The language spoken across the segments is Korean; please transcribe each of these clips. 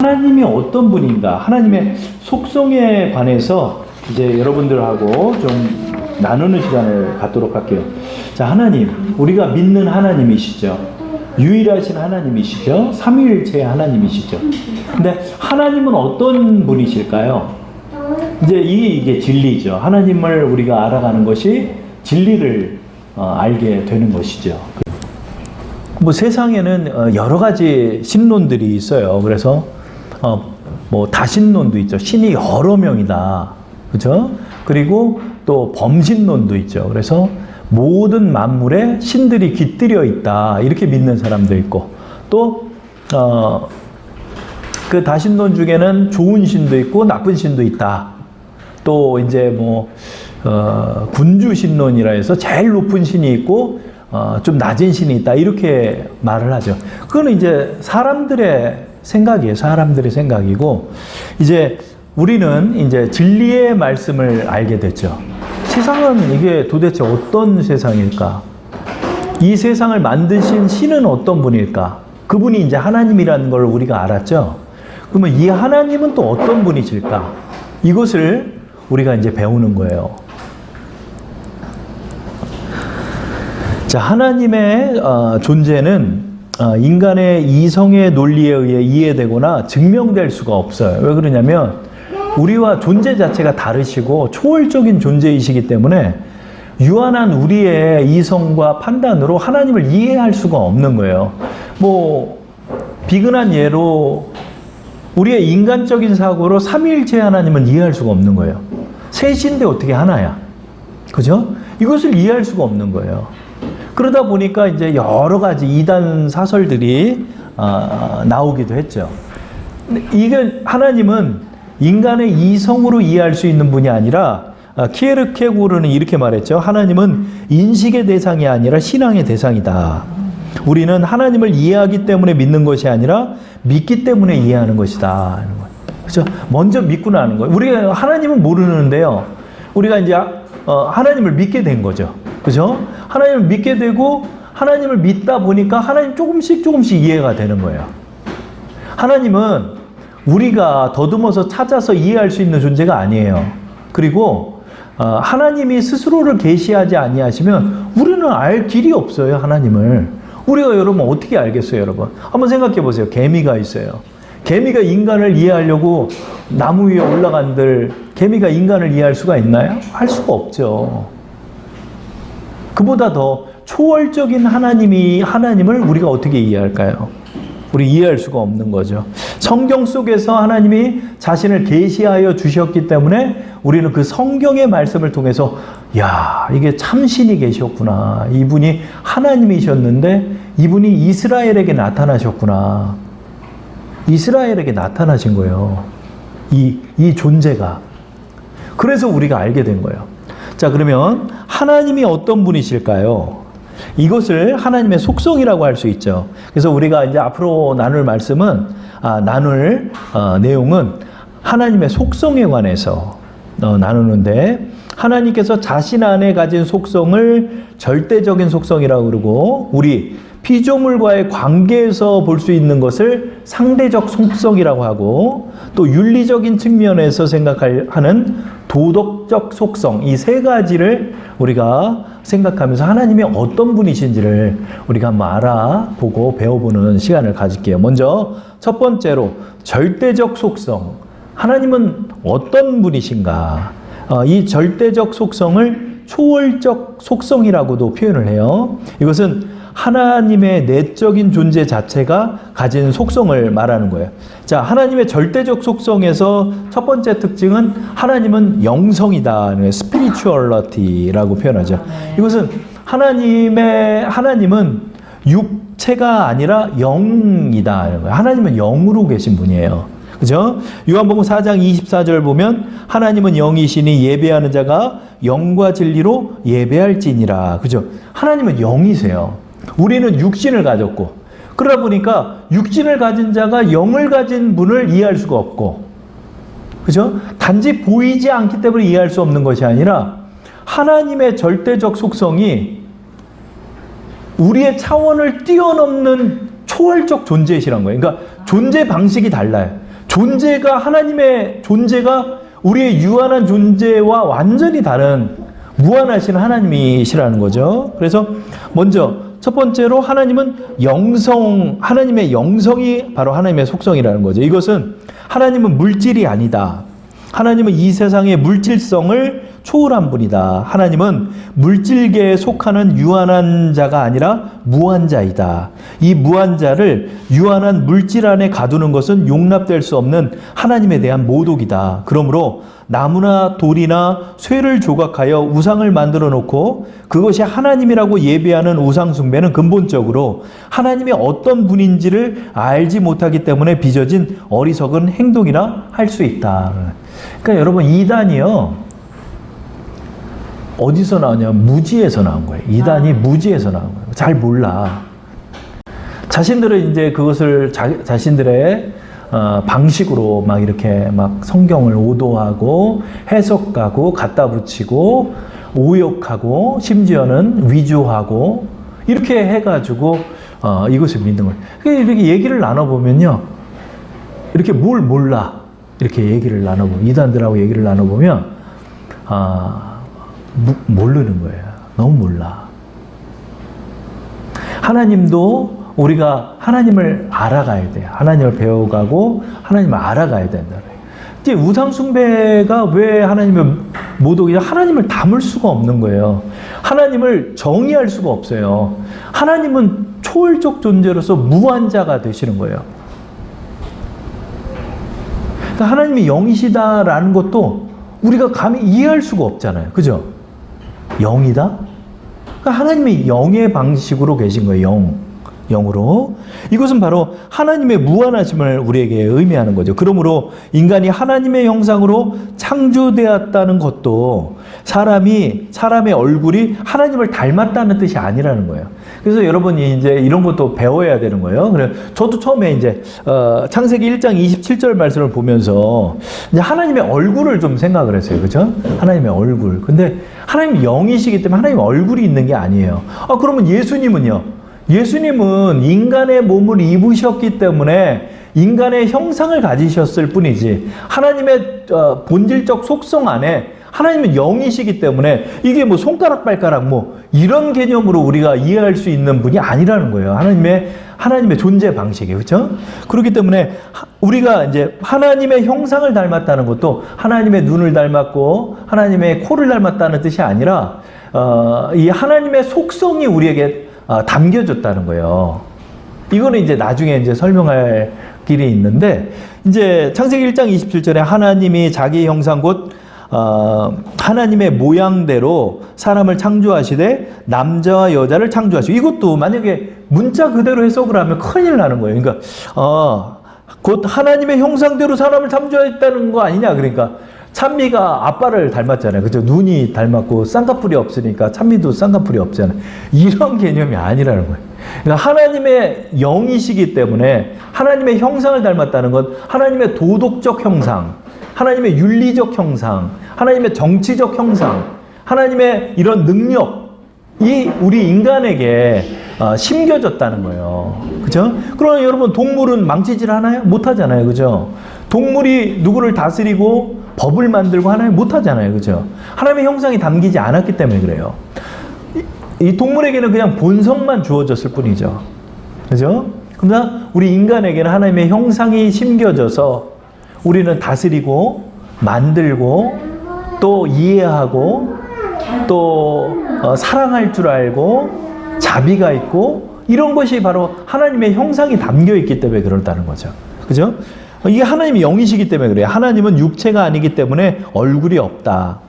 하나님이 어떤 분인가, 하나님의 속성에 관해서 이제 여러분들하고 좀 나누는 시간을 갖도록 할게요. 자, 하나님, 우리가 믿는 하나님이시죠. 유일하신 하나님이시죠. 삼위일체의 하나님이시죠. 근데 하나님은 어떤 분이실까요? 이제 이게 진리죠. 하나님을 우리가 알아가는 것이 진리를 알게 되는 것이죠. 뭐 세상에는 여러 가지 신론들이 있어요. 그래서 뭐 다신론도 있죠. 신이 여러 명이다. 그죠? 그리고 또 범신론도 있죠. 그래서 모든 만물에 신들이 깃들여 있다. 이렇게 믿는 사람도 있고, 또 그 다신론 중에는 좋은 신도 있고 나쁜 신도 있다. 또 이제 뭐 군주신론이라 해서 제일 높은 신이 있고 좀 낮은 신이 있다. 이렇게 말을 하죠. 그거는 이제 사람들의 생각이에요. 사람들의 생각이고, 이제 우리는 이제 진리의 말씀을 알게 됐죠. 세상은 이게 도대체 어떤 세상일까? 이 세상을 만드신 신은 어떤 분일까? 그분이 이제 하나님이라는 걸 우리가 알았죠. 그러면 이 하나님은 또 어떤 분이실까? 이것을 우리가 이제 배우는 거예요. 자, 하나님의 존재는 인간의 이성의 논리에 의해 이해되거나 증명될 수가 없어요. 왜 그러냐면 우리와 존재 자체가 다르시고 초월적인 존재이시기 때문에 유한한 우리의 이성과 판단으로 하나님을 이해할 수가 없는 거예요. 뭐 비근한 예로 우리의 인간적인 사고로 삼위일체 하나님은 이해할 수가 없는 거예요. 셋인데 어떻게 하나야? 그죠? 이것을 이해할 수가 없는 거예요. 그러다 보니까 이제 여러 가지 이단 사설들이 나오기도 했죠. 이게 하나님은 인간의 이성으로 이해할 수 있는 분이 아니라 키에르케고르는 이렇게 말했죠. 하나님은 인식의 대상이 아니라 신앙의 대상이다. 우리는 하나님을 이해하기 때문에 믿는 것이 아니라 믿기 때문에 이해하는 것이다. 그렇죠? 먼저 믿고 나는 거예요. 우리가 하나님은 모르는데요. 우리가 이제 하나님을 믿게 된 거죠. 그죠? 하나님을 믿게 되고 하나님을 믿다 보니까 하나님 조금씩 이해가 되는 거예요. 하나님은 우리가 더듬어서 찾아서 이해할 수 있는 존재가 아니에요. 그리고 하나님이 스스로를 계시하지 아니하시면 우리는 알 길이 없어요. 하나님을. 우리가 여러분 어떻게 알겠어요, 여러분? 한번 생각해 보세요. 개미가 있어요. 개미가 인간을 이해하려고 나무 위에 올라간들 개미가 인간을 이해할 수가 있나요? 할 수가 없죠. 그보다 더 초월적인 하나님을 우리가 어떻게 이해할까요? 우리 이해할 수가 없는 거죠. 성경 속에서 하나님이 자신을 계시하여 주셨기 때문에 우리는 그 성경의 말씀을 통해서 야, 이게 참신이 계셨구나. 이분이 하나님이셨는데 이분이 이스라엘에게 나타나셨구나. 이스라엘에게 나타나신 거예요. 이 존재가. 그래서 우리가 알게 된 거예요. 자, 그러면 하나님이 어떤 분이실까요? 이것을 하나님의 속성이라고 할 수 있죠. 그래서 우리가 이제 앞으로 나눌 내용은 하나님의 속성에 관해서 나누는데, 하나님께서 자신 안에 가진 속성을 절대적인 속성이라고 그러고, 우리 피조물과의 관계에서 볼 수 있는 것을 상대적 속성이라고 하고, 또 윤리적인 측면에서 생각하는 도덕적 속성, 이 세 가지를 우리가 생각하면서 하나님이 어떤 분이신지를 우리가 한번 알아보고 배워보는 시간을 가질게요. 먼저 첫 번째로 절대적 속성. 하나님은 어떤 분이신가? 이 절대적 속성을 초월적 속성이라고도 표현을 해요. 이것은 하나님의 내적인 존재 자체가 가진 속성을 말하는 거예요. 자, 하나님의 절대적 속성에서 첫 번째 특징은 하나님은 영성이다. spirituality라고 표현하죠. 이것은 하나님은 육체가 아니라 영이다. 하나님은 영으로 계신 분이에요. 그죠? 요한복음 4장 24절 보면 하나님은 영이시니 예배하는 자가 영과 진리로 예배할지니라. 그죠? 하나님은 영이세요. 우리는 육신을 가졌고, 그러다 보니까 육신을 가진 자가 영을 가진 분을 이해할 수가 없고, 그죠? 단지 보이지 않기 때문에 이해할 수 없는 것이 아니라 하나님의 절대적 속성이 우리의 차원을 뛰어넘는 초월적 존재이시란 거예요. 그러니까 존재 방식이 달라요. 존재가, 하나님의 존재가 우리의 유한한 존재와 완전히 다른 무한하신 하나님이시라는 거죠. 그래서 먼저 첫 번째로 하나님은 하나님의 영성이 바로 하나님의 속성이라는 거죠. 이것은 하나님은 물질이 아니다. 하나님은 이 세상의 물질성을 초월한 분이다. 하나님은 물질계에 속하는 유한한 자가 아니라 무한자이다. 이 무한자를 유한한 물질 안에 가두는 것은 용납될 수 없는 하나님에 대한 모독이다. 그러므로 나무나 돌이나 쇠를 조각하여 우상을 만들어 놓고 그것이 하나님이라고 예배하는 우상 숭배는 근본적으로 하나님이 어떤 분인지를 알지 못하기 때문에 빚어진 어리석은 행동이라 할 수 있다. 그러니까 여러분, 이단이요, 어디서 나오냐면 무지에서 나온 거예요. 이단이 무지에서 나온 거예요. 잘 몰라. 자신들은 이제 그것을 자신들의 방식으로 막 이렇게 막 성경을 오도하고 해석하고 갖다 붙이고 오역하고 심지어는 위조하고 이렇게 해가지고 이것을 믿는 거예요. 이렇게 얘기를 나눠보면요, 이렇게 뭘 몰라 이렇게 얘기를 나눠보면, 이단들하고 얘기를 나눠보면 모르는 거예요. 너무 몰라. 하나님도 우리가 하나님을 알아가야 돼요. 하나님을 배워가고 하나님을 알아가야 된다. 이제 우상숭배가 왜 하나님의 모독이냐? 하나님을 담을 수가 없는 거예요. 하나님을 정의할 수가 없어요. 하나님은 초월적 존재로서 무한자가 되시는 거예요. 그러니까 하나님이 영이시다라는 것도 우리가 감히 이해할 수가 없잖아요. 그죠? 영이다? 그러니까 하나님이 영의 방식으로 계신 거예요. 영으로. 이것은 바로 하나님의 무한하심을 우리에게 의미하는 거죠. 그러므로 인간이 하나님의 형상으로 창조되었다는 것도 사람의 얼굴이 하나님을 닮았다는 뜻이 아니라는 거예요. 그래서 여러분이 이제 이런 것도 배워야 되는 거예요. 그래, 저도 처음에 이제 창세기 1장 27절 말씀을 보면서 이제 하나님의 얼굴을 좀 생각을 했어요. 그렇죠? 하나님의 얼굴. 근데 하나님 영이시기 때문에 하나님 얼굴이 있는 게 아니에요. 그러면 예수님은요? 예수님은 인간의 몸을 입으셨기 때문에 인간의 형상을 가지셨을 뿐이지, 하나님의 본질적 속성 안에 하나님은 영이시기 때문에 이게 뭐 손가락 발가락 뭐 이런 개념으로 우리가 이해할 수 있는 분이 아니라는 거예요. 하나님의 존재 방식이. 그렇죠? 그렇기 때문에 우리가 이제 하나님의 형상을 닮았다는 것도 하나님의 눈을 닮았고 하나님의 코를 닮았다는 뜻이 아니라 이 하나님의 속성이 우리에게 담겨졌다는 거예요. 이거는 이제 나중에 이제 설명할 길이 있는데, 이제 창세기 1장 27절에 하나님이 자기 형상 곧 하나님의 모양대로 사람을 창조하시되 남자와 여자를 창조하시고, 이것도 만약에 문자 그대로 해석을 하면 큰일 나는 거예요. 그러니까 곧 하나님의 형상대로 사람을 창조했다는 거 아니냐. 그러니까 찬미가 아빠를 닮았잖아요. 그죠? 눈이 닮았고 쌍꺼풀이 없으니까 찬미도 쌍꺼풀이 없잖아요. 이런 개념이 아니라는 거예요. 그러니까 하나님의 영이시기 때문에 하나님의 형상을 닮았다는 것, 하나님의 도덕적 형상, 하나님의 윤리적 형상, 하나님의 정치적 형상, 하나님의 이런 능력이 우리 인간에게 심겨졌다는 거예요. 그죠? 그러면 여러분, 동물은 망치질 하나요? 못하잖아요. 그죠? 동물이 누구를 다스리고 법을 만들고 하나요? 못하잖아요. 그죠? 하나님의 형상이 담기지 않았기 때문에 그래요. 이 동물에게는 그냥 본성만 주어졌을 뿐이죠. 그죠? 그러나 우리 인간에게는 하나님의 형상이 심겨져서 우리는 다스리고 만들고 또 이해하고 또 사랑할 줄 알고 자비가 있고, 이런 것이 바로 하나님의 형상이 담겨 있기 때문에 그렇다는 거죠. 그죠? 이게 하나님이 영이시기 때문에 그래요. 하나님은 육체가 아니기 때문에 얼굴이 없다.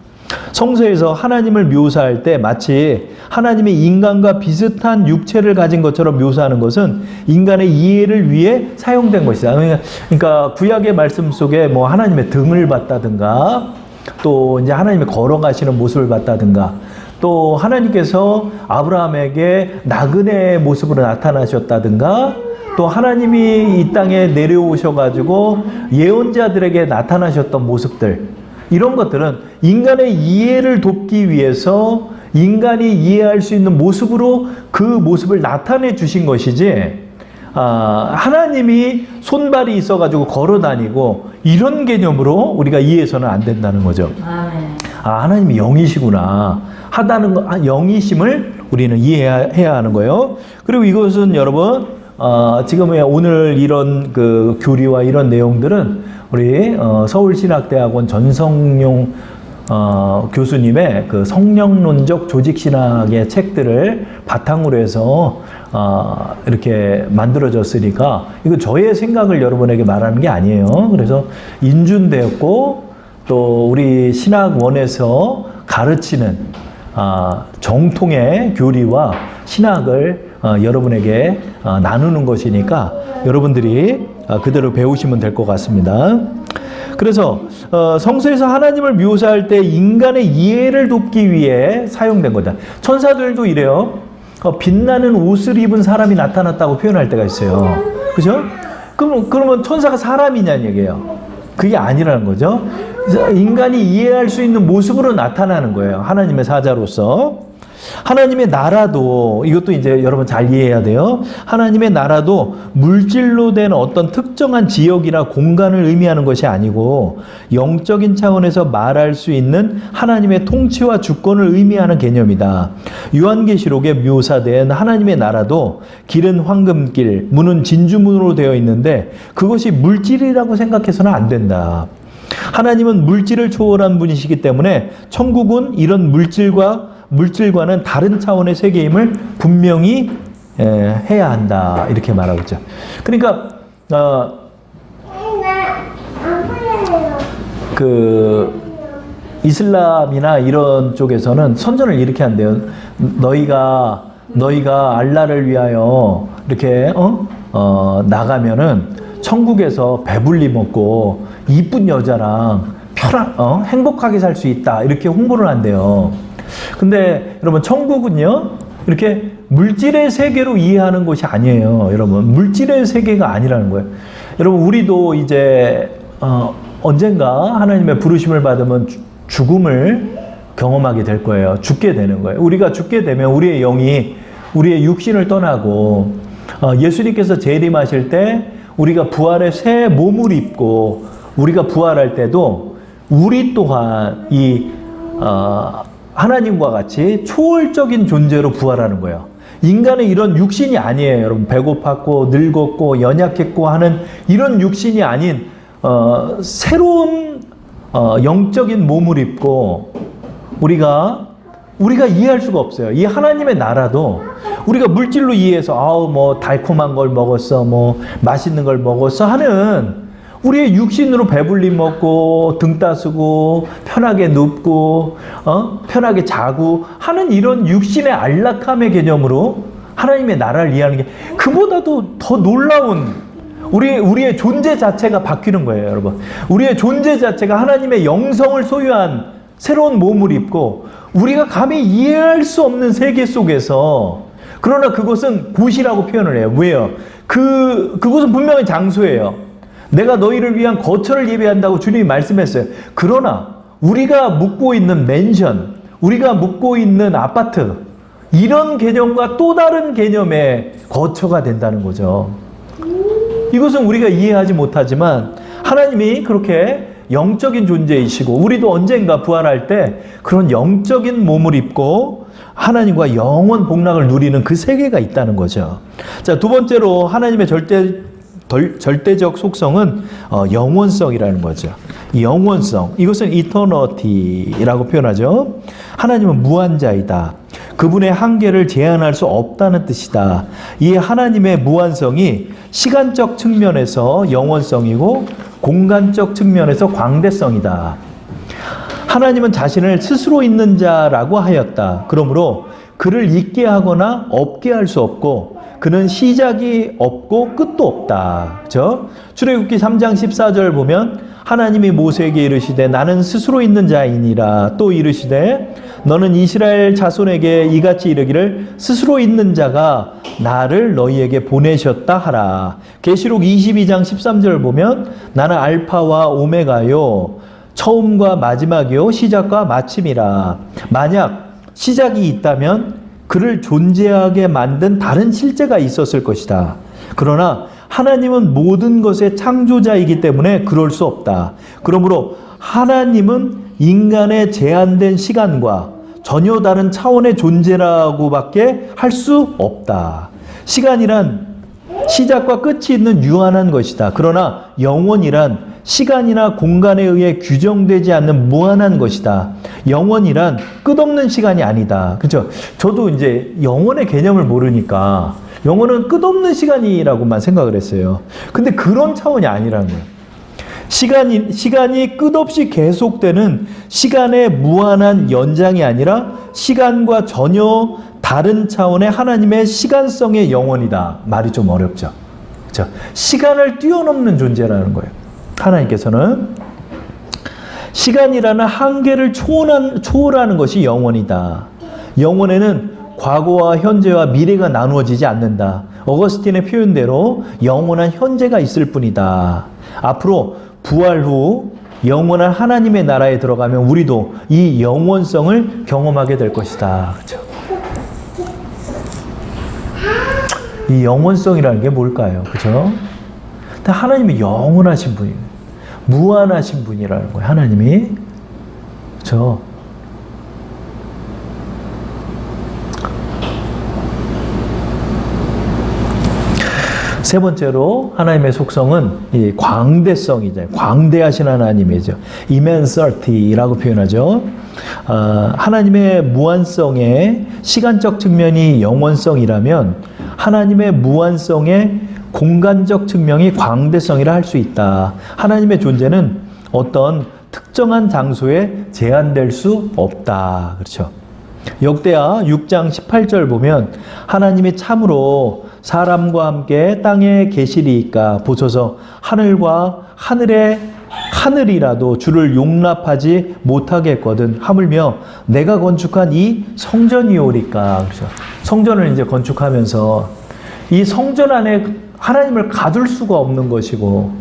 성서에서 하나님을 묘사할 때 마치 하나님이 인간과 비슷한 육체를 가진 것처럼 묘사하는 것은 인간의 이해를 위해 사용된 것이다. 그러니까 구약의 말씀 속에 뭐 하나님의 등을 봤다든가, 또 이제 하나님의 걸어가시는 모습을 봤다든가, 또 하나님께서 아브라함에게 나그네의 모습으로 나타나셨다든가, 또 하나님이 이 땅에 내려오셔가지고 예언자들에게 나타나셨던 모습들, 이런 것들은 인간의 이해를 돕기 위해서 인간이 이해할 수 있는 모습으로 그 모습을 나타내 주신 것이지, 하나님이 손발이 있어가지고 걸어 다니고 이런 개념으로 우리가 이해해서는 안 된다는 거죠. 하나님이 영이시구나 하다는 거, 영이심을 우리는 이해해야 하는 거예요. 그리고 이것은 여러분 지금 오늘 이런 그 교리와 이런 내용들은 우리 서울신학대학원 전성용 교수님의 그 성령론적 조직신학의 책들을 바탕으로 해서 이렇게 만들어졌으니까 이거 저의 생각을 여러분에게 말하는 게 아니에요. 그래서 인준되었고 또 우리 신학원에서 가르치는 정통의 교리와 신학을 여러분에게 나누는 것이니까 여러분들이 그대로 배우시면 될 것 같습니다. 그래서 성서에서 하나님을 묘사할 때 인간의 이해를 돕기 위해 사용된 거다. 천사들도 이래요. 빛나는 옷을 입은 사람이 나타났다고 표현할 때가 있어요. 그죠? 그러면 천사가 사람이냐는 얘기예요. 그게 아니라는 거죠. 인간이 이해할 수 있는 모습으로 나타나는 거예요. 하나님의 사자로서. 하나님의 나라도 이것도 이제 여러분 잘 이해해야 돼요. 하나님의 나라도 물질로 된 어떤 특정한 지역이나 공간을 의미하는 것이 아니고 영적인 차원에서 말할 수 있는 하나님의 통치와 주권을 의미하는 개념이다. 요한계시록에 묘사된 하나님의 나라도 길은 황금길, 문은 진주문으로 되어 있는데 그것이 물질이라고 생각해서는 안 된다. 하나님은 물질을 초월한 분이시기 때문에 천국은 이런 물질과는 다른 차원의 세계임을 분명히 해야 한다. 이렇게 말하고 있죠. 그러니까 그 이슬람이나 이런 쪽에서는 선전을 이렇게 한대요. 너희가 알라를 위하여 이렇게 나가면은 천국에서 배불리 먹고 이쁜 여자랑 행복하게 살 수 있다. 이렇게 홍보를 한대요. 근데 여러분 천국은요 이렇게 물질의 세계로 이해하는 것이 아니에요. 여러분 물질의 세계가 아니라는 거예요. 여러분 우리도 이제 언젠가 하나님의 부르심을 받으면 죽음을 경험하게 될 거예요. 죽게 되는 거예요. 우리가 죽게 되면 우리의 영이 우리의 육신을 떠나고 예수님께서 재림하실 때 우리가 부활의 새 몸을 입고 우리가 부활할 때도 우리 또한 이 하나님과 같이 초월적인 존재로 부활하는 거예요. 인간의 이런 육신이 아니에요. 여러분 배고팠고 늙었고 연약했고 하는 이런 육신이 아닌 새로운 영적인 몸을 입고 우리가 이해할 수가 없어요. 이 하나님의 나라도 우리가 물질로 이해해서 뭐 달콤한 걸 먹었어, 뭐 맛있는 걸 먹었어 하는 우리의 육신으로 배불리 먹고 등 따스고 편하게 눕고 편하게 자고 하는 이런 육신의 안락함의 개념으로 하나님의 나라를 이해하는 게 그보다도 더 놀라운 우리의 존재 자체가 바뀌는 거예요, 여러분. 우리의 존재 자체가 하나님의 영성을 소유한 새로운 몸을 입고 우리가 감히 이해할 수 없는 세계 속에서 그러나 그것은 곳이라고 표현을 해요. 왜요? 그곳은 분명히 장소예요. 내가 너희를 위한 거처를 예비한다고 주님이 말씀했어요. 그러나 우리가 묵고 있는 맨션, 우리가 묵고 있는 아파트 이런 개념과 또 다른 개념의 거처가 된다는 거죠. 이것은 우리가 이해하지 못하지만 하나님이 그렇게 영적인 존재이시고 우리도 언젠가 부활할 때 그런 영적인 몸을 입고 하나님과 영원 복락을 누리는 그 세계가 있다는 거죠. 자, 두 번째로 하나님의 절대적 속성은 영원성이라는 거죠. 영원성, 이것은 eternity라고 표현하죠. 하나님은 무한자이다. 그분의 한계를 제한할 수 없다는 뜻이다. 이 하나님의 무한성이 시간적 측면에서 영원성이고 공간적 측면에서 광대성이다. 하나님은 자신을 스스로 있는 자라고 하였다. 그러므로 그를 있게 하거나 없게 할 수 없고 그는 시작이 없고 끝도 없다. 그렇죠? 출애굽기 3장 14절 보면 하나님이 모세에게 이르시되 나는 스스로 있는 자이니라. 또 이르시되 너는 이스라엘 자손에게 이같이 이르기를 스스로 있는 자가 나를 너희에게 보내셨다 하라. 계시록 22장 13절 보면 나는 알파와 오메가요 처음과 마지막이요 시작과 마침이라. 만약 시작이 있다면 그를 존재하게 만든 다른 실제가 있었을 것이다. 그러나 하나님은 모든 것의 창조자이기 때문에 그럴 수 없다. 그러므로 하나님은 인간의 제한된 시간과 전혀 다른 차원의 존재라고밖에 할 수 없다. 시간이란 시작과 끝이 있는 유한한 것이다. 그러나 영원이란 시간이나 공간에 의해 규정되지 않는 무한한 것이다. 영원이란 끝없는 시간이 아니다. 그렇죠? 저도 이제 영원의 개념을 모르니까 영원은 끝없는 시간이라고만 생각을 했어요. 근데 그런 차원이 아니라는 거예요. 시간이 끝없이 계속되는 시간의 무한한 연장이 아니라 시간과 전혀 다른 차원의 하나님의 시간성의 영원이다. 말이 좀 어렵죠. 그렇죠? 시간을 뛰어넘는 존재라는 거예요. 하나님께서는 시간이라는 한계를 초월하는 것이 영원이다. 영원에는 과거와 현재와 미래가 나누어지지 않는다. 어거스틴의 표현대로 영원한 현재가 있을 뿐이다. 앞으로 부활 후 영원한 하나님의 나라에 들어가면 우리도 이 영원성을 경험하게 될 것이다. 그렇죠? 이 영원성이라는 게 뭘까요? 그렇죠? 근데 하나님이 영원하신 분이에요. 무한하신 분이라는 거예요. 하나님이. 그렇죠? 세 번째로 하나님의 속성은 이 광대성이죠. 광대하신 하나님이죠. immensity,라고 표현하죠. 하나님의 무한성의 시간적 측면이 영원성이라면 하나님의 무한성의 공간적 측면이 광대성이라 할 수 있다. 하나님의 존재는 어떤 특정한 장소에 제한될 수 없다. 그렇죠? 역대하 6장 18절 보면 하나님이 참으로 사람과 함께 땅에 계시리이까 보소서 하늘과 하늘이라도 주를 용납하지 못하겠거든 하물며 내가 건축한 이 성전이오리까. 그렇죠? 성전을 이제 건축하면서 이 성전 안에 하나님을 가둘 수가 없는 것이고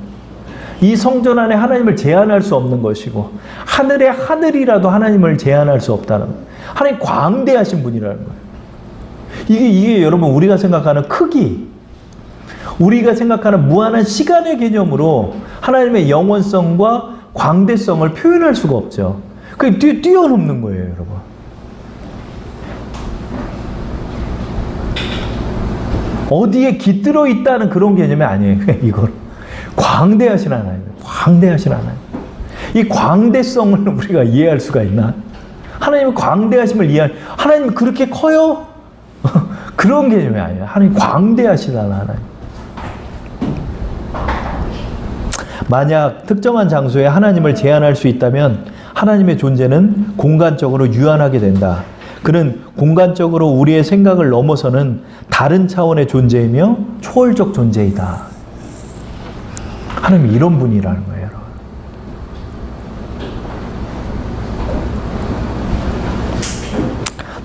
이 성전 안에 하나님을 제한할 수 없는 것이고 하늘의 하늘이라도 하나님을 제한할 수 없다는 거예요. 하나님 광대하신 분이라는 거예요. 이게 여러분 우리가 생각하는 크기, 우리가 생각하는 무한한 시간의 개념으로 하나님의 영원성과 광대성을 표현할 수가 없죠. 그게 뛰어넘는 거예요, 여러분. 어디에 깃들어 있다는 그런 개념이 아니에요. 이걸 광대하신 하나님, 광대하신 하나님. 이 광대성을 우리가 이해할 수가 있나? 하나님의 광대하심을 이해할, 하나님 그렇게 커요? 그런 개념이 아니에요. 하나님 광대하시다는 하나님. 만약 특정한 장소에 하나님을 제한할 수 있다면 하나님의 존재는 공간적으로 유한하게 된다. 그는 공간적으로 우리의 생각을 넘어서는 다른 차원의 존재이며 초월적 존재이다. 하나님이 이런 분이라는 거예요. 여러분.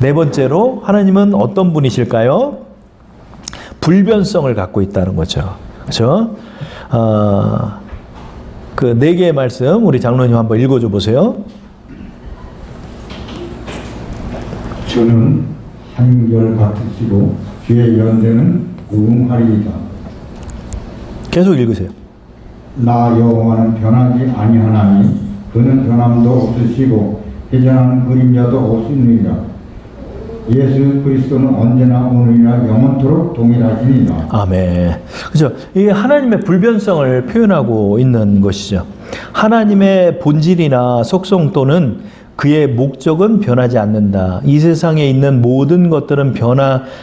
네 번째로 하나님은 어떤 분이실까요? 불변성을 갖고 있다는 거죠. 그렇죠? 그 네 개의 말씀 우리 장로님 한번 읽어줘 보세요. 저는 한결 같으시고 주의 연대는 우웅하리이다. 계속 읽으세요. 나 여호와는 변하지 아니하나니 그는 변함도 없으시고 회전하는 그림자도 없으니라. 예수 그리스도는 언제나 오늘이나 영원토록 동일하시니라. 아멘. 그렇죠. 이게 하나님의 불변성을 표현하고 있는 것이죠. 하나님의 본질이나 속성 또는 그의 목적은 변하지 않는다. 이 세상에 있는 모든 것들은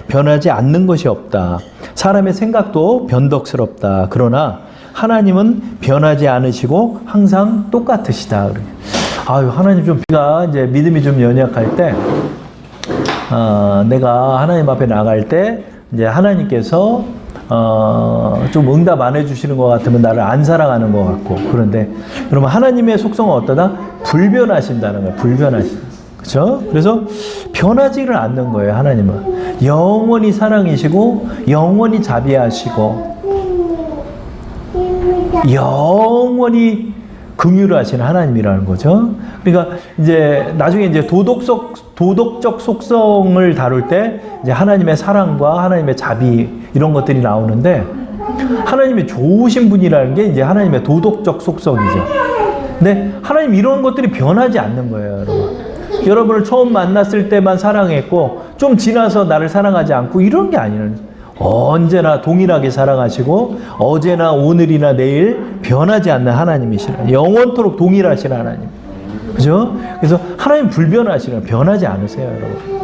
변하지 않는 것이 없다. 사람의 생각도 변덕스럽다. 그러나 하나님은 변하지 않으시고 항상 똑같으시다. 아유, 하나님 좀 비가 이제 믿음이 좀 연약할 때, 내가 하나님 앞에 나갈 때 이제 하나님께서 좀 응답 안 해주시는 것 같으면 나를 안 사랑하는 것 같고, 그런데 여러분 하나님의 속성은 어떠다? 불변하신다는 거예요. 불변하신. 그렇죠? 그래서 변하지를 않는 거예요. 하나님은 영원히 사랑이시고 영원히 자비하시고 영원히 긍휼하신 하나님이라는 거죠. 그러니까 이제 나중에 이제 도덕적 속성을 다룰 때 이제 하나님의 사랑과 하나님의 자비 이런 것들이 나오는데 하나님이 좋으신 분이라는 게 이제 하나님의 도덕적 속성이죠. 근데 하나님 이런 것들이 변하지 않는 거예요, 여러분. 여러분을 처음 만났을 때만 사랑했고 좀 지나서 나를 사랑하지 않고 이런 게 아니에요. 언제나 동일하게 사랑하시고 어제나 오늘이나 내일 변하지 않는 하나님이시라. 영원토록 동일하신 하나님. 그죠? 그래서 하나님 불변하시라. 변하지 않으세요, 여러분.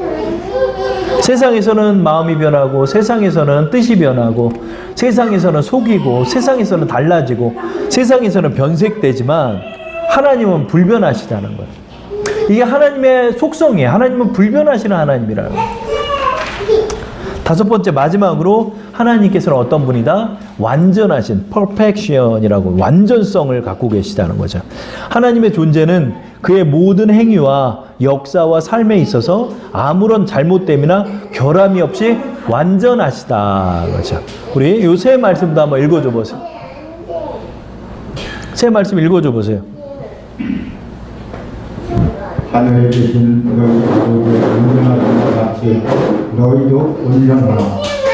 세상에서는 마음이 변하고 세상에서는 뜻이 변하고 세상에서는 속이고 세상에서는 달라지고 세상에서는 변색되지만 하나님은 불변하시다는 거예요. 이게 하나님의 속성이에요. 하나님은 불변하시는 하나님이라는 거예요. 다섯 번째 마지막으로 하나님께서는 어떤 분이다? 완전하신 perfection이라고 완전성을 갖고 계시다는 거죠. 하나님의 존재는 그의 모든 행위와 역사와 삶에 있어서 아무런 잘못됨이나 결함이 없이 완전하시다. 그렇죠. 우리 요 세 말씀도 한번 읽어줘 보세요. 세 말씀 읽어줘 보세요. 하늘에 계신 너희 아버지의 온전하신 것 같이 너희도 온전하라.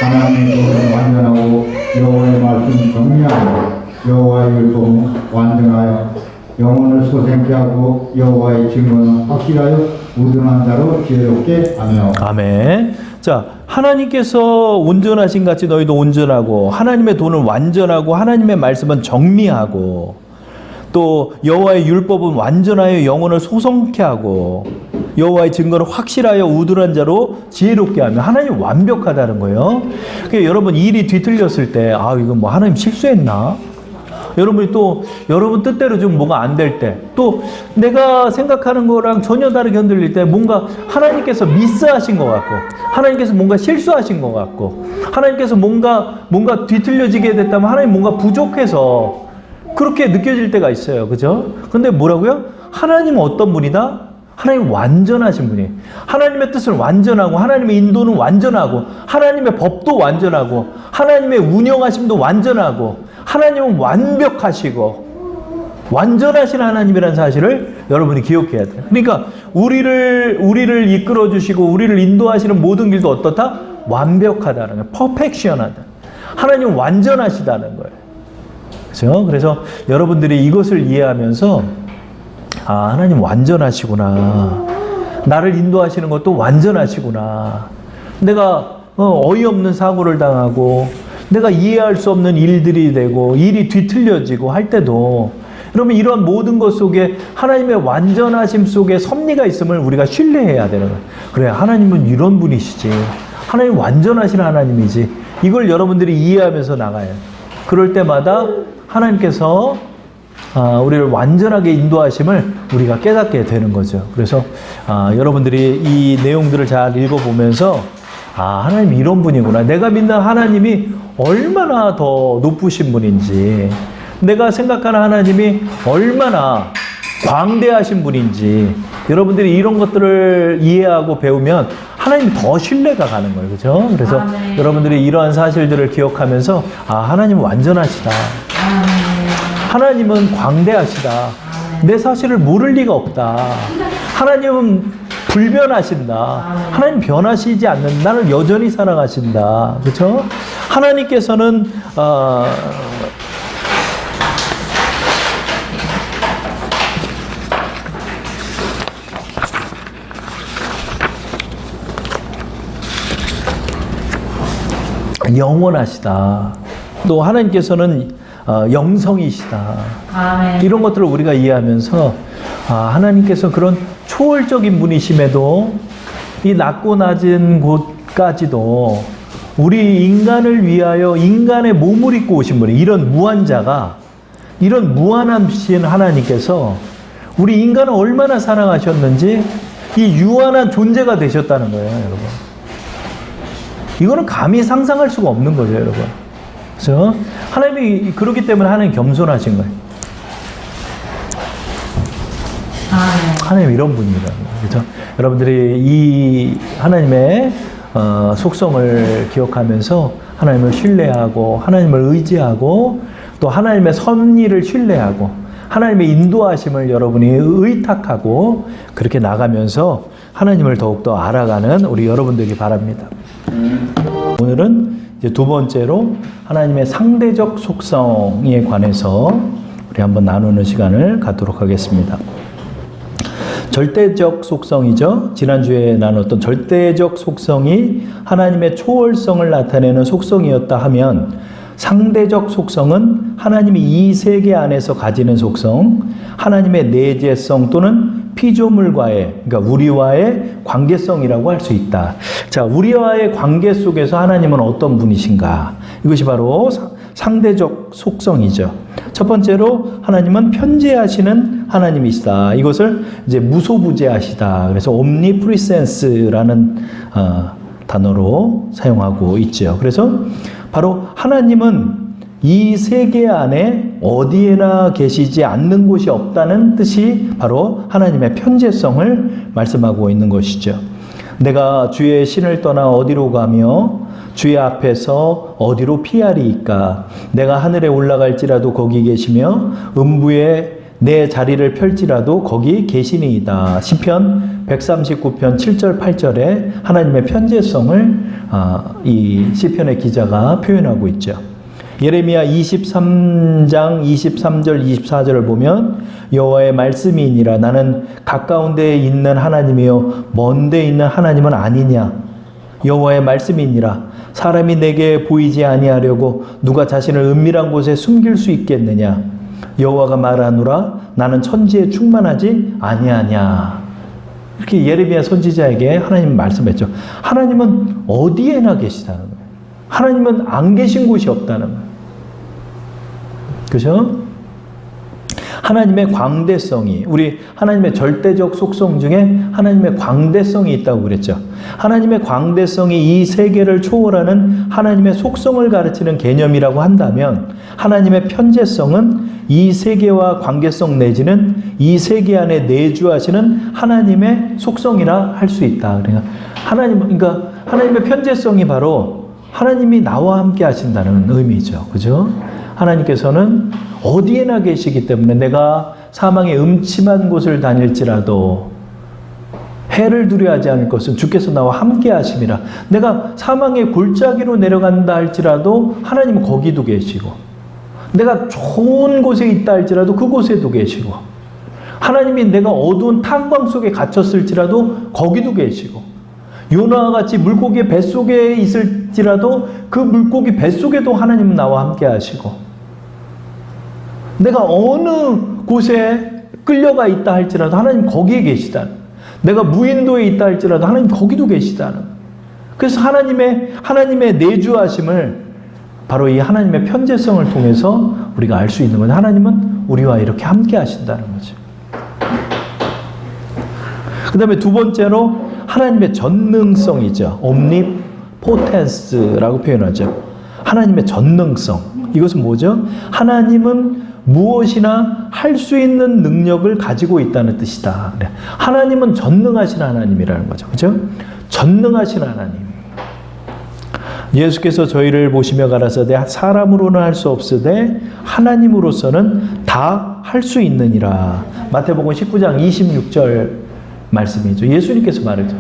하나님의 도는 완전하고 여호와의 말씀 정리하고 여호와의 율법은 완전하여 영혼을 소생케 하고 여호와의 증거는 확실하여 우둔한 자로 지혜롭게 하며. 아멘. 자, 하나님께서 온전하신 같이 너희도 온전하고 하나님의 도는 완전하고 하나님의 말씀은 정리하고 또 여호와의 율법은 완전하여 영혼을 소성케 하고 여호와의 증거는 확실하여 우둔한 자로 지혜롭게 하며. 하나님 완벽하다는 거예요. 그러니까 여러분 일이 뒤틀렸을 때 이건 뭐 하나님 실수했나? 여러분이 또 여러분 뜻대로 좀 뭐가 안 될 때, 또 내가 생각하는 거랑 전혀 다르게 흔들릴 때 뭔가 하나님께서 미스하신 것 같고 하나님께서 뭔가 실수하신 것 같고 하나님께서 뭔가 뒤틀려지게 됐다면 하나님 뭔가 부족해서 그렇게 느껴질 때가 있어요. 그죠? 근데 뭐라고요? 하나님은 어떤 분이다? 하나님 완전하신 분이에요. 하나님의 뜻은 완전하고 하나님의 인도는 완전하고 하나님의 법도 완전하고 하나님의 운영하심도 완전하고 하나님은 완벽하시고 완전하신 하나님이라는 사실을 여러분이 기억해야 돼요. 그러니까 우리를 이끌어 주시고 우리를 인도하시는 모든 길도 어떻다? 완벽하다는 거예요. 퍼펙션하다. 하나님은 완전하시다는 거예요. 그렇죠? 그래서 여러분들이 이것을 이해하면서 하나님 완전하시구나. 나를 인도하시는 것도 완전하시구나. 내가 어이없는 사고를 당하고 내가 이해할 수 없는 일들이 되고 일이 뒤틀려지고 할 때도 여러분 이러한 모든 것 속에 하나님의 완전하심 속에 섭리가 있음을 우리가 신뢰해야 되는 거예요. 그래, 하나님은 이런 분이시지. 하나님 완전하신 하나님이지. 이걸 여러분들이 이해하면서 나가요. 그럴 때마다 하나님께서 우리를 완전하게 인도하심을 우리가 깨닫게 되는 거죠. 그래서 여러분들이 이 내용들을 잘 읽어보면서 하나님 이런 분이구나. 내가 믿는 하나님이 얼마나 더 높으신 분인지, 내가 생각하는 하나님이 얼마나 광대하신 분인지 여러분들이 이런 것들을 이해하고 배우면 하나님이 더 신뢰가 가는 거예요. 그렇죠? 그래서 여러분들이 이러한 사실들을 기억하면서 하나님은 완전하시다. 하나님은 광대하시다. 내 사실을 모를 리가 없다. 하나님은 불변하신다. 하나님 변하시지 않는 나를 여전히 사랑하신다. 그렇죠? 하나님께서는 영원하시다. 또 하나님께서는 영성이시다. 아멘. 이런 것들을 우리가 이해하면서 하나님께서 그런 초월적인 분이심에도 이 낮고 낮은 곳까지도 우리 인간을 위하여 인간의 몸을 입고 오신 분이 이런 무한자가, 이런 무한하신 하나님께서 우리 인간을 얼마나 사랑하셨는지 이 유한한 존재가 되셨다는 거예요, 여러분. 이거는 감히 상상할 수가 없는 거죠, 여러분. 그렇죠? 하나님이 그렇기 때문에 하나님 겸손하신 거예요. 하나님 이런 분이라는 거예요. 그렇죠? 여러분들이 이 하나님의 속성을 기억하면서 하나님을 신뢰하고 하나님을 의지하고 또 하나님의 섭리를 신뢰하고 하나님의 인도하심을 여러분이 의탁하고 그렇게 나가면서 하나님을 더욱더 알아가는 우리 여러분들이 바랍니다. 오늘은 이제 두 번째로 하나님의 상대적 속성에 관해서 우리 한번 나누는 시간을 갖도록 하겠습니다. 절대적 속성이죠. 지난주에 나눴던 절대적 속성이 하나님의 초월성을 나타내는 속성이었다 하면, 상대적 속성은 하나님이 이 세계 안에서 가지는 속성, 하나님의 내재성 또는 피조물과의, 그러니까 우리와의 관계성이라고 할 수 있다. 자, 우리와의 관계 속에서 하나님은 어떤 분이신가? 이것이 바로 상대적 속성이죠. 첫 번째로 하나님은 편재하시는 하나님이시다. 이것을 이제 무소부재하시다. 그래서 omnipresence라는 단어로 사용하고 있죠. 그래서 바로 하나님은 이 세계 안에 어디에나 계시지 않는 곳이 없다는 뜻이 바로 하나님의 편재성을 말씀하고 있는 것이죠. 내가 주의 신을 떠나 어디로 가며 주의 앞에서 어디로 피하리이까? 내가 하늘에 올라갈지라도 거기 계시며 음부에 내 자리를 펼지라도 거기 계시니이다. 시편 139편 7절 8절에 하나님의 편재성을 이 시편의 기자가 표현하고 있죠. 예레미야 23장 23절 24절을 보면 여호와의 말씀이니라 나는 가까운 데에 있는 하나님이요 먼 데에 있는 하나님은 아니냐. 여호와의 말씀이니라 사람이 내게 보이지 아니하려고 누가 자신을 은밀한 곳에 숨길 수 있겠느냐. 여호와가 말하노라 나는 천지에 충만하지 아니하냐. 이렇게 예레미야 선지자에게 하나님은 말씀했죠. 하나님은 어디에나 계시다는 거예요. 하나님은 안 계신 곳이 없다는 거예요. 그죠? 하나님의 광대성이, 우리 하나님의 절대적 속성 중에 하나님의 광대성이 있다고 그랬죠. 하나님의 광대성이 이 세계를 초월하는 하나님의 속성을 가르치는 개념이라고 한다면, 하나님의 편재성은 이 세계와 관계성 내지는 이 세계 안에 내주하시는 하나님의 속성이라 할 수 있다. 그러니까 하나님의 편재성이 바로 하나님이 나와 함께 하신다는 의미죠. 그죠? 하나님께서는 어디에나 계시기 때문에 내가 사망의 음침한 곳을 다닐지라도 해를 두려워하지 않을 것은 주께서 나와 함께 하심이라. 내가 사망의 골짜기로 내려간다 할지라도 하나님은 거기도 계시고, 내가 좋은 곳에 있다 할지라도 그곳에도 계시고, 하나님이 내가 어두운 탄광 속에 갇혔을지라도 거기도 계시고, 요나와 같이 물고기의 뱃속에 있을지라도 그 물고기 뱃속에도 하나님은 나와 함께 하시고, 내가 어느 곳에 끌려가 있다 할지라도 하나님 거기에 계시다는, 내가 무인도에 있다 할지라도 하나님 거기도 계시다는. 그래서 하나님의 내주하심을 바로 이 하나님의 편재성을 통해서 우리가 알 수 있는 거죠. 하나님은 우리와 이렇게 함께 하신다는 거죠. 그 다음에 두 번째로 하나님의 전능성이죠. omnipotence라고 표현하죠. 하나님의 전능성. 이것은 뭐죠? 하나님은 무엇이나 할 수 있는 능력을 가지고 있다는 뜻이다. 하나님은 전능하신 하나님이라는 거죠. 그죠? 전능하신 하나님. 예수께서 저희를 보시며 가라사대 사람으로는 할 수 없으되 하나님으로서는 다 할 수 있느니라. 마태복음 19장 26절 말씀이죠. 예수님께서 말했죠.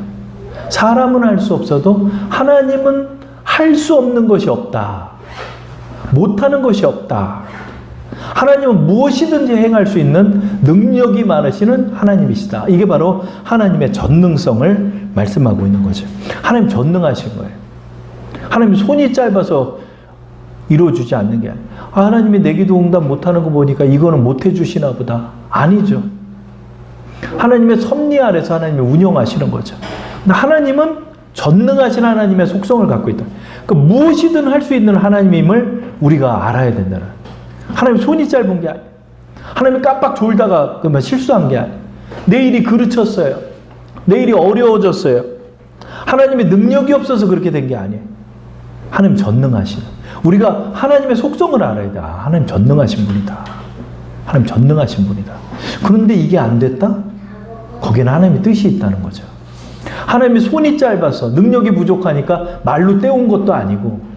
사람은 할 수 없어도 하나님은 할 수 없는 것이 없다. 못하는 것이 없다. 하나님은 무엇이든지 행할 수 있는 능력이 많으시는 하나님이시다. 이게 바로 하나님의 전능성을 말씀하고 있는 거죠. 하나님 전능하신 거예요. 하나님 손이 짧아서 이루어주지 않는 게 아니에요. 하나님이 내 기도 응답 못하는 거 보니까 이거는 못해주시나 보다. 아니죠. 하나님의 섭리 아래서 하나님이 운영하시는 거죠. 근데 하나님은 전능하신 하나님의 속성을 갖고 있다. 그러니까 무엇이든 할 수 있는 하나님임을 우리가 알아야 된다는. 하나님 손이 짧은 게 아니에요. 하나님이 깜빡 졸다가 그러면 실수한 게 아니에요. 내 일이 그르쳤어요. 내 일이 어려워졌어요. 하나님의 능력이 없어서 그렇게 된 게 아니에요. 하나님 전능하신. 우리가 하나님의 속성을 알아야 돼. 하나님 전능하신 분이다. 하나님 전능하신 분이다. 그런데 이게 안 됐다? 거기에는 하나님의 뜻이 있다는 거죠. 하나님이 손이 짧아서 능력이 부족하니까 말로 때운 것도 아니고,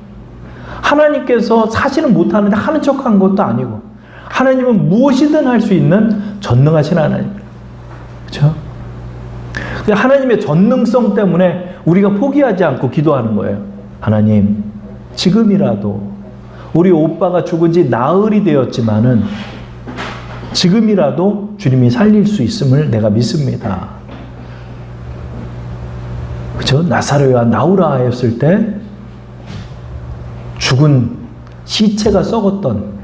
하나님께서 사실은 못하는데 하는 척한 것도 아니고, 하나님은 무엇이든 할 수 있는 전능하신 하나님입니다. 그렇죠? 하나님의 전능성 때문에 우리가 포기하지 않고 기도하는 거예요. 하나님, 지금이라도 우리 오빠가 죽은 지 나흘이 되었지만은 지금이라도 주님이 살릴 수 있음을 내가 믿습니다. 그죠? 나사로와 나오라 하였을 때 죽은 시체가 썩었던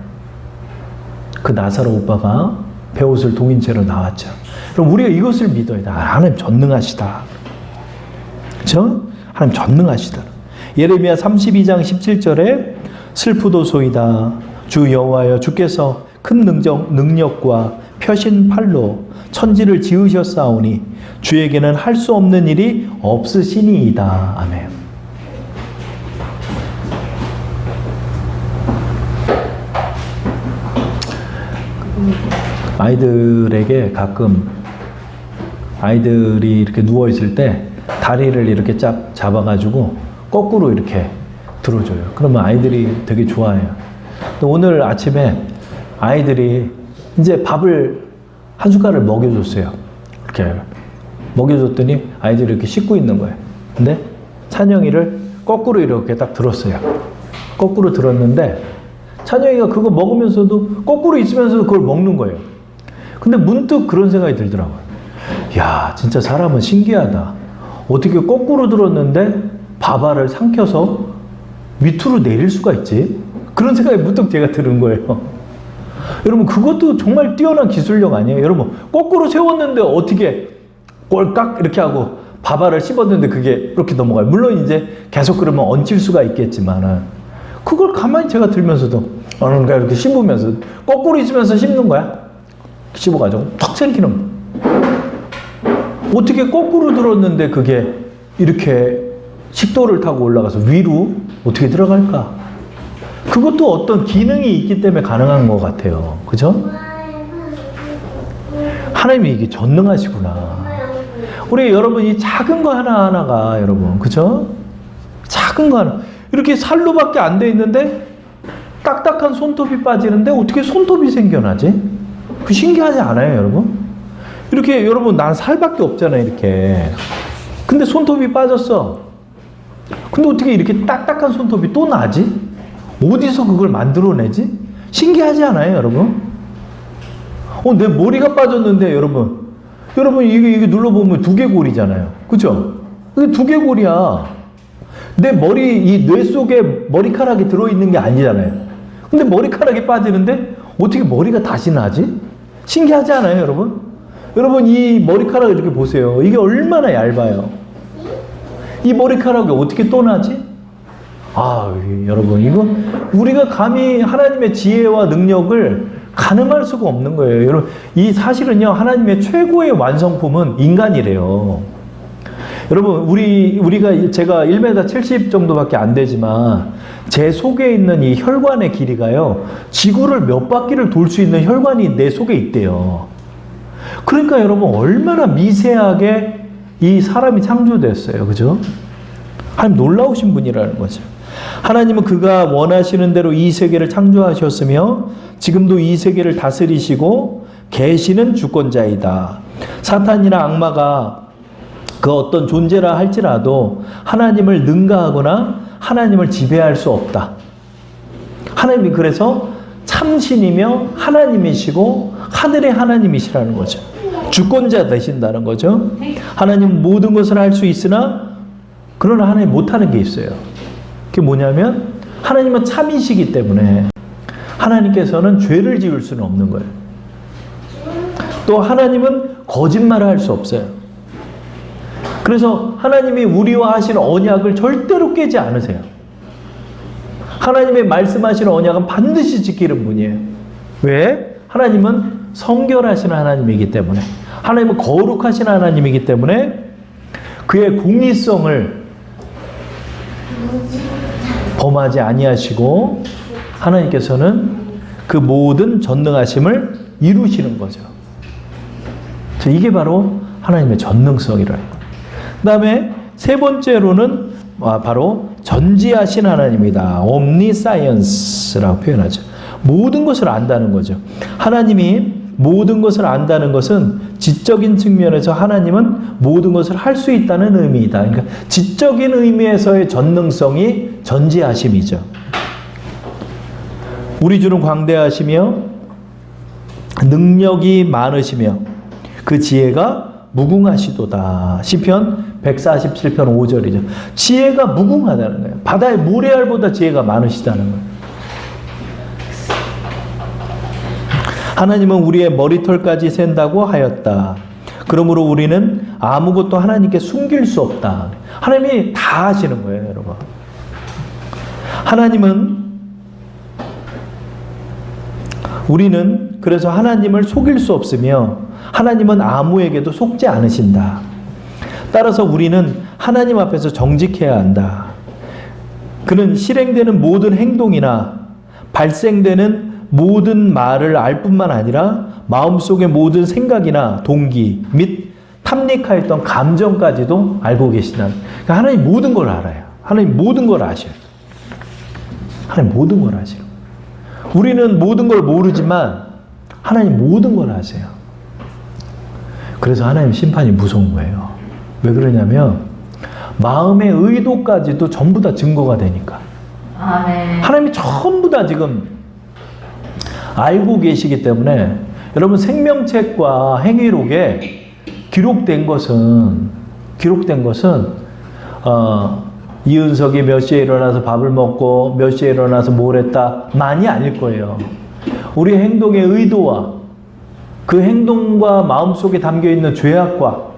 그 나사로 오빠가 베옷을 동인 채로 나왔죠. 그럼 우리가 이것을 믿어야 돼. 하나님 전능하시다. 그죠? 하나님 전능하시다. 예레미야 32장 17절에 슬프도소이다. 주 여호와여 주께서 큰 능력과 펴신 팔로 천지를 지으셨사오니 주에게는 할 수 없는 일이 없으시니이다. 아멘. 아이들에게 가끔 아이들이 이렇게 누워있을 때 다리를 이렇게 잡아가지고 거꾸로 이렇게 들어줘요. 그러면 아이들이 되게 좋아해요. 또 오늘 아침에 아이들이 이제 밥을 한 숟갈을 먹여줬어요. 이렇게 먹여줬더니 아이들이 이렇게 씻고 있는 거예요. 근데 찬영이를 거꾸로 이렇게 딱 들었어요. 거꾸로 들었는데 찬영이가 그거 먹으면서도 거꾸로 있으면서도 그걸 먹는 거예요. 근데 문득 그런 생각이 들더라고요. 야, 진짜 사람은 신기하다. 어떻게 거꾸로 들었는데 밥알을 삼켜서 밑으로 내릴 수가 있지? 그런 생각이 문득 제가 들은 거예요. 여러분, 그것도 정말 뛰어난 기술력 아니에요? 여러분, 거꾸로 세웠는데 어떻게 꼴깍 이렇게 하고 밥알을 씹었는데 그게 이렇게 넘어가요. 물론 이제 계속 그러면 얹힐 수가 있겠지만은 그걸 가만히 제가 들면서도 어느가 이렇게 씹으면서 거꾸로 있으면서 씹는 거야. 씹어가지고 탁 생기는 거야. 어떻게 거꾸로 들었는데 그게 이렇게 식도를 타고 올라가서 위로 어떻게 들어갈까? 그것도 어떤 기능이 있기 때문에 가능한 것 같아요. 그죠? 하나님이 이게 전능하시구나. 우리 여러분 이 작은 거 하나하나가 여러분, 그죠? 작은 거 하나. 이렇게 살로밖에 안 돼 있는데 딱딱한 손톱이 빠지는데 어떻게 손톱이 생겨나지? 그 신기하지 않아요, 여러분? 이렇게 여러분 난 살밖에 없잖아요, 이렇게. 근데 손톱이 빠졌어. 근데 어떻게 이렇게 딱딱한 손톱이 또 나지? 어디서 그걸 만들어내지? 신기하지 않아요, 여러분? 내 머리가 빠졌는데, 여러분 이게 눌러보면 두개골이잖아요, 그죠? 근데 두개골이야. 내 이 뇌 속에 머리카락이 들어있는 게 아니잖아요. 근데 머리카락이 빠지는데 어떻게 머리가 다시 나지? 신기하지 않아요, 여러분? 여러분 이 머리카락을 이렇게 보세요. 이게 얼마나 얇아요. 이 머리카락이 어떻게 또 나지? 여러분 이거 우리가 감히 하나님의 지혜와 능력을 가늠할 수가 없는 거예요. 여러분 이 사실은요, 하나님의 최고의 완성품은 인간이래요. 여러분 제가 1m 70 정도밖에 안 되지만 제 속에 있는 이 혈관의 길이가요, 지구를 몇 바퀴를 돌 수 있는 혈관이 내 속에 있대요. 그러니까 여러분 얼마나 미세하게 이 사람이 창조됐어요. 그죠? 하나님 놀라우신 분이라는 거죠. 하나님은 그가 원하시는 대로 이 세계를 창조하셨으며 지금도 이 세계를 다스리시고 계시는 주권자이다. 사탄이나 악마가 그 어떤 존재라 할지라도 하나님을 능가하거나 하나님을 지배할 수 없다. 하나님이 그래서 참신이며 하나님이시고 하늘의 하나님이시라는 거죠. 주권자 되신다는 거죠. 하나님은 모든 것을 할 수 있으나 그러나 하나님 못하는 게 있어요. 그게 뭐냐면 하나님은 참이시기 때문에 하나님께서는 죄를 지을 수는 없는 거예요. 또 하나님은 거짓말을 할 수 없어요. 그래서 하나님이 우리와 하시는 언약을 절대로 깨지 않으세요. 하나님의 말씀하시는 언약은 반드시 지키는 분이에요. 왜? 하나님은 성결하신 하나님이기 때문에, 하나님은 거룩하신 하나님이기 때문에 그의 공의성을 범하지 아니하시고 하나님께서는 그 모든 전능하심을 이루시는 거죠. 이게 바로 하나님의 전능성이라는 거예요. 그 다음에 세 번째로는 바로 전지하신 하나님이다. omniscience라고 표현하죠. 모든 것을 안다는 거죠. 하나님이 모든 것을 안다는 것은 지적인 측면에서 하나님은 모든 것을 할 수 있다는 의미이다. 그러니까 지적인 의미에서의 전능성이 전지하심이죠. 우리 주는 광대하시며 능력이 많으시며 그 지혜가 무궁하시도다. 시편 147편 5절이죠. 지혜가 무궁하다는 거예요. 바다의 모래알보다 지혜가 많으시다는 거예요. 하나님은 우리의 머리털까지 센다고 하였다. 그러므로 우리는 아무것도 하나님께 숨길 수 없다. 하나님이 다 하시는 거예요, 여러분. 우리는 그래서 하나님을 속일 수 없으며 하나님은 아무에게도 속지 않으신다. 따라서 우리는 하나님 앞에서 정직해야 한다. 그는 실행되는 모든 행동이나 발생되는 모든 말을 알 뿐만 아니라 마음속의 모든 생각이나 동기 및 탐닉하였던 감정까지도 알고 계시다는. 그러니까 하나님 모든 걸 알아요. 하나님 모든 걸 아셔요. 하나님 모든 걸 아셔요. 우리는 모든 걸 모르지만 하나님 모든 걸 아세요. 그래서 하나님 심판이 무서운 거예요. 왜 그러냐면 마음의 의도까지도 전부 다 증거가 되니까. 아멘. 하나님이 전부 다 지금 알고 계시기 때문에 여러분 생명책과 행위록에 기록된 것은 이은석이 몇 시에 일어나서 밥을 먹고 몇 시에 일어나서 뭘 했다 많이 아닐 거예요. 우리 행동의 의도와 그 행동과 마음속에 담겨있는 죄악과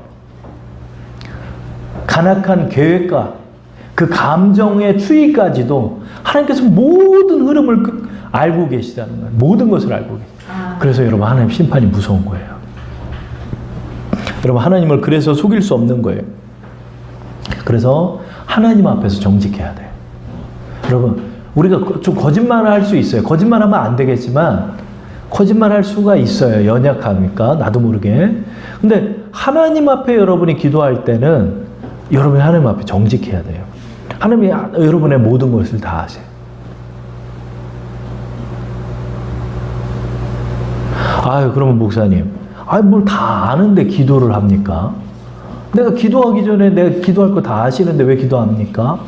간악한 계획과 그 감정의 추이까지도 하나님께서 모든 흐름을 알고 계시다는 거예요. 모든 것을 알고 계세요. 그래서 여러분 하나님 심판이 무서운 거예요. 여러분 하나님을 그래서 속일 수 없는 거예요. 그래서 하나님 앞에서 정직해야 돼요. 여러분 우리가 좀 거짓말을 할 수 있어요. 거짓말하면 안 되겠지만 거짓말할 수가 있어요. 연약하니까 나도 모르게. 근데 하나님 앞에 여러분이 기도할 때는 여러분이 하나님 앞에 정직해야 돼요. 하나님이 여러분의 모든 것을 다 아세요. 아유, 그러면 목사님, 뭘 다 아는데 기도를 합니까? 내가 기도하기 전에 내가 기도할 거 다 아시는데 왜 기도합니까?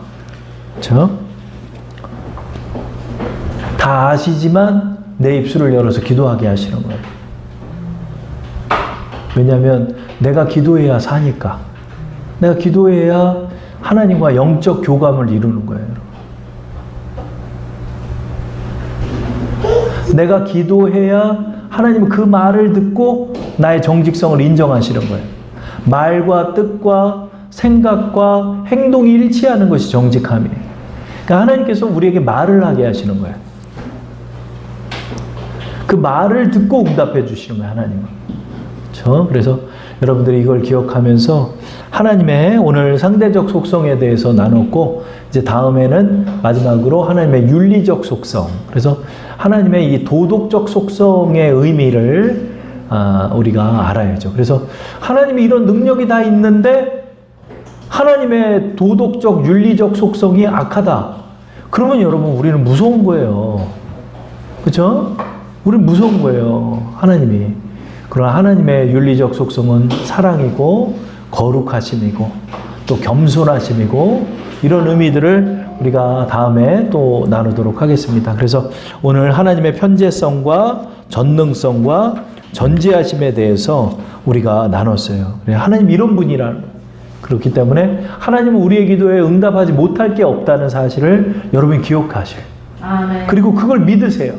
그렇죠? 다 아시지만 내 입술을 열어서 기도하게 하시는 거예요. 왜냐하면 내가 기도해야 사니까. 내가 기도해야 하나님과 영적 교감을 이루는 거예요. 내가 기도해야 하나님은 그 말을 듣고 나의 정직성을 인정하시는 거예요. 말과 뜻과 생각과 행동이 일치하는 것이 정직함이에요. 그러니까 하나님께서 우리에게 말을 하게 하시는 거예요. 그 말을 듣고 응답해 주시는 거예요, 하나님은. 그렇죠? 그래서 여러분들이 이걸 기억하면서 하나님의 오늘 상대적 속성에 대해서 나눴고, 이제 다음에는 마지막으로 하나님의 윤리적 속성. 그래서 하나님의 이 도덕적 속성의 의미를 우리가 알아야죠. 그래서 하나님이 이런 능력이 다 있는데 하나님의 도덕적 윤리적 속성이 악하다. 그러면 여러분 우리는 무서운 거예요. 그렇죠? 우리는 무서운 거예요. 하나님이. 그러나 하나님의 윤리적 속성은 사랑이고 거룩하심이고 또 겸손하심이고 이런 의미들을 우리가 다음에 또 나누도록 하겠습니다. 그래서 오늘 하나님의 편재성과 전능성과 전지하심에 대해서 우리가 나눴어요. 하나님 이런 분이라는 거예요. 그렇기 때문에 하나님은 우리의 기도에 응답하지 못할 게 없다는 사실을 여러분이 기억하셔요. 아멘. 그리고 그걸 믿으세요.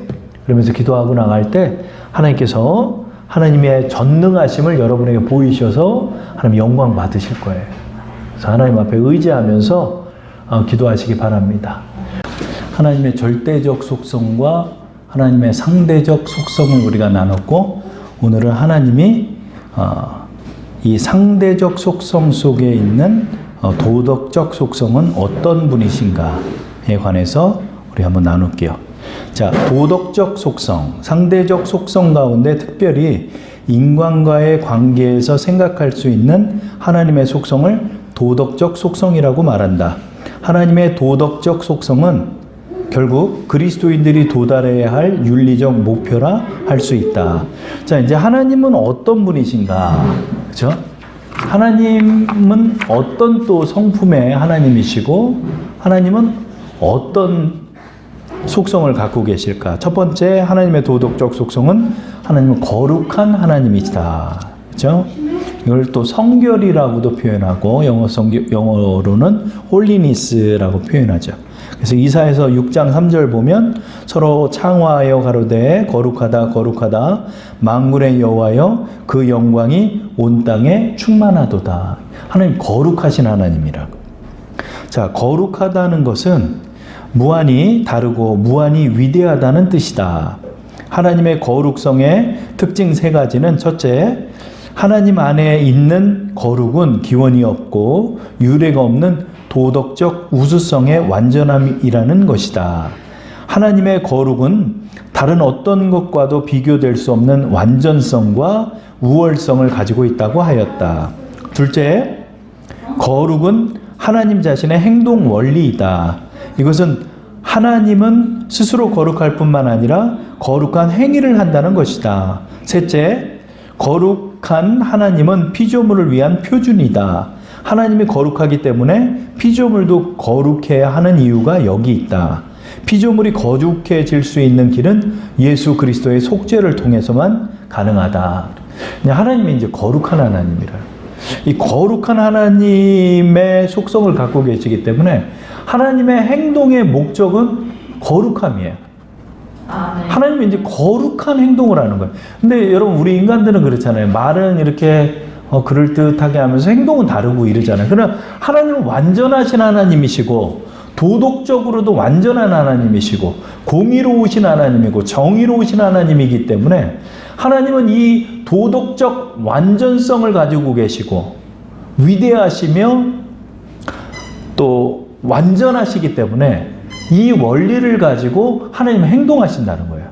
그러면서 기도하고 나갈 때 하나님께서 하나님의 전능하심을 여러분에게 보이셔서 하나님 영광 받으실 거예요. 그래서 하나님 앞에 의지하면서 기도하시기 바랍니다. 하나님의 절대적 속성과 하나님의 상대적 속성을 우리가 나눴고, 오늘은 하나님이 이 상대적 속성 속에 있는 도덕적 속성은 어떤 분이신가에 관해서 우리 한번 나눌게요. 자, 도덕적 속성, 상대적 속성 가운데 특별히 인간과의 관계에서 생각할 수 있는 하나님의 속성을 도덕적 속성이라고 말한다. 하나님의 도덕적 속성은 결국 그리스도인들이 도달해야 할 윤리적 목표라 할 수 있다. 자, 이제 하나님은 어떤 분이신가? 그죠? 하나님은 어떤 또 성품의 하나님이시고, 하나님은 어떤 속성을 갖고 계실까? 첫 번째, 하나님의 도덕적 속성은 하나님은 거룩한 하나님이시다. 그죠? 이걸 또 성결이라고도 표현하고, 영어로는 홀리니스라고 표현하죠. 그래서 이사야서 6장 3절 보면 서로 창화하여 가로되 거룩하다 거룩하다 만군의 여호와여 그 영광이 온 땅에 충만하도다. 하나님 거룩하신 하나님이라고. 자, 거룩하다는 것은 무한히 다르고 무한히 위대하다는 뜻이다. 하나님의 거룩성의 특징 세 가지는 첫째, 하나님 안에 있는 거룩은 기원이 없고 유례가 없는 도덕적 우수성의 완전함이라는 것이다. 하나님의 거룩은 다른 어떤 것과도 비교될 수 없는 완전성과 우월성을 가지고 있다고 하였다. 둘째, 거룩은 하나님 자신의 행동 원리이다. 이것은 하나님은 스스로 거룩할 뿐만 아니라 거룩한 행위를 한다는 것이다. 셋째, 거룩한 하나님은 피조물을 위한 표준이다. 하나님이 거룩하기 때문에 피조물도 거룩해야 하는 이유가 여기 있다. 피조물이 거룩해질 수 있는 길은 예수 그리스도의 속죄를 통해서만 가능하다. 하나님이 이제 거룩한 하나님이라. 이 거룩한 하나님의 속성을 갖고 계시기 때문에 하나님의 행동의 목적은 거룩함이에요. 하나님이 이제 거룩한 행동을 하는 거예요. 근데 여러분, 우리 인간들은 그렇잖아요. 말은 이렇게 그럴듯하게 하면서 행동은 다르고 이러잖아요. 그러나 하나님은 완전하신 하나님이시고 도덕적으로도 완전한 하나님이시고 공의로우신 하나님이고 정의로우신 하나님이기 때문에 하나님은 이 도덕적 완전성을 가지고 계시고 위대하시며 또 완전하시기 때문에 이 원리를 가지고 하나님은 행동하신다는 거예요.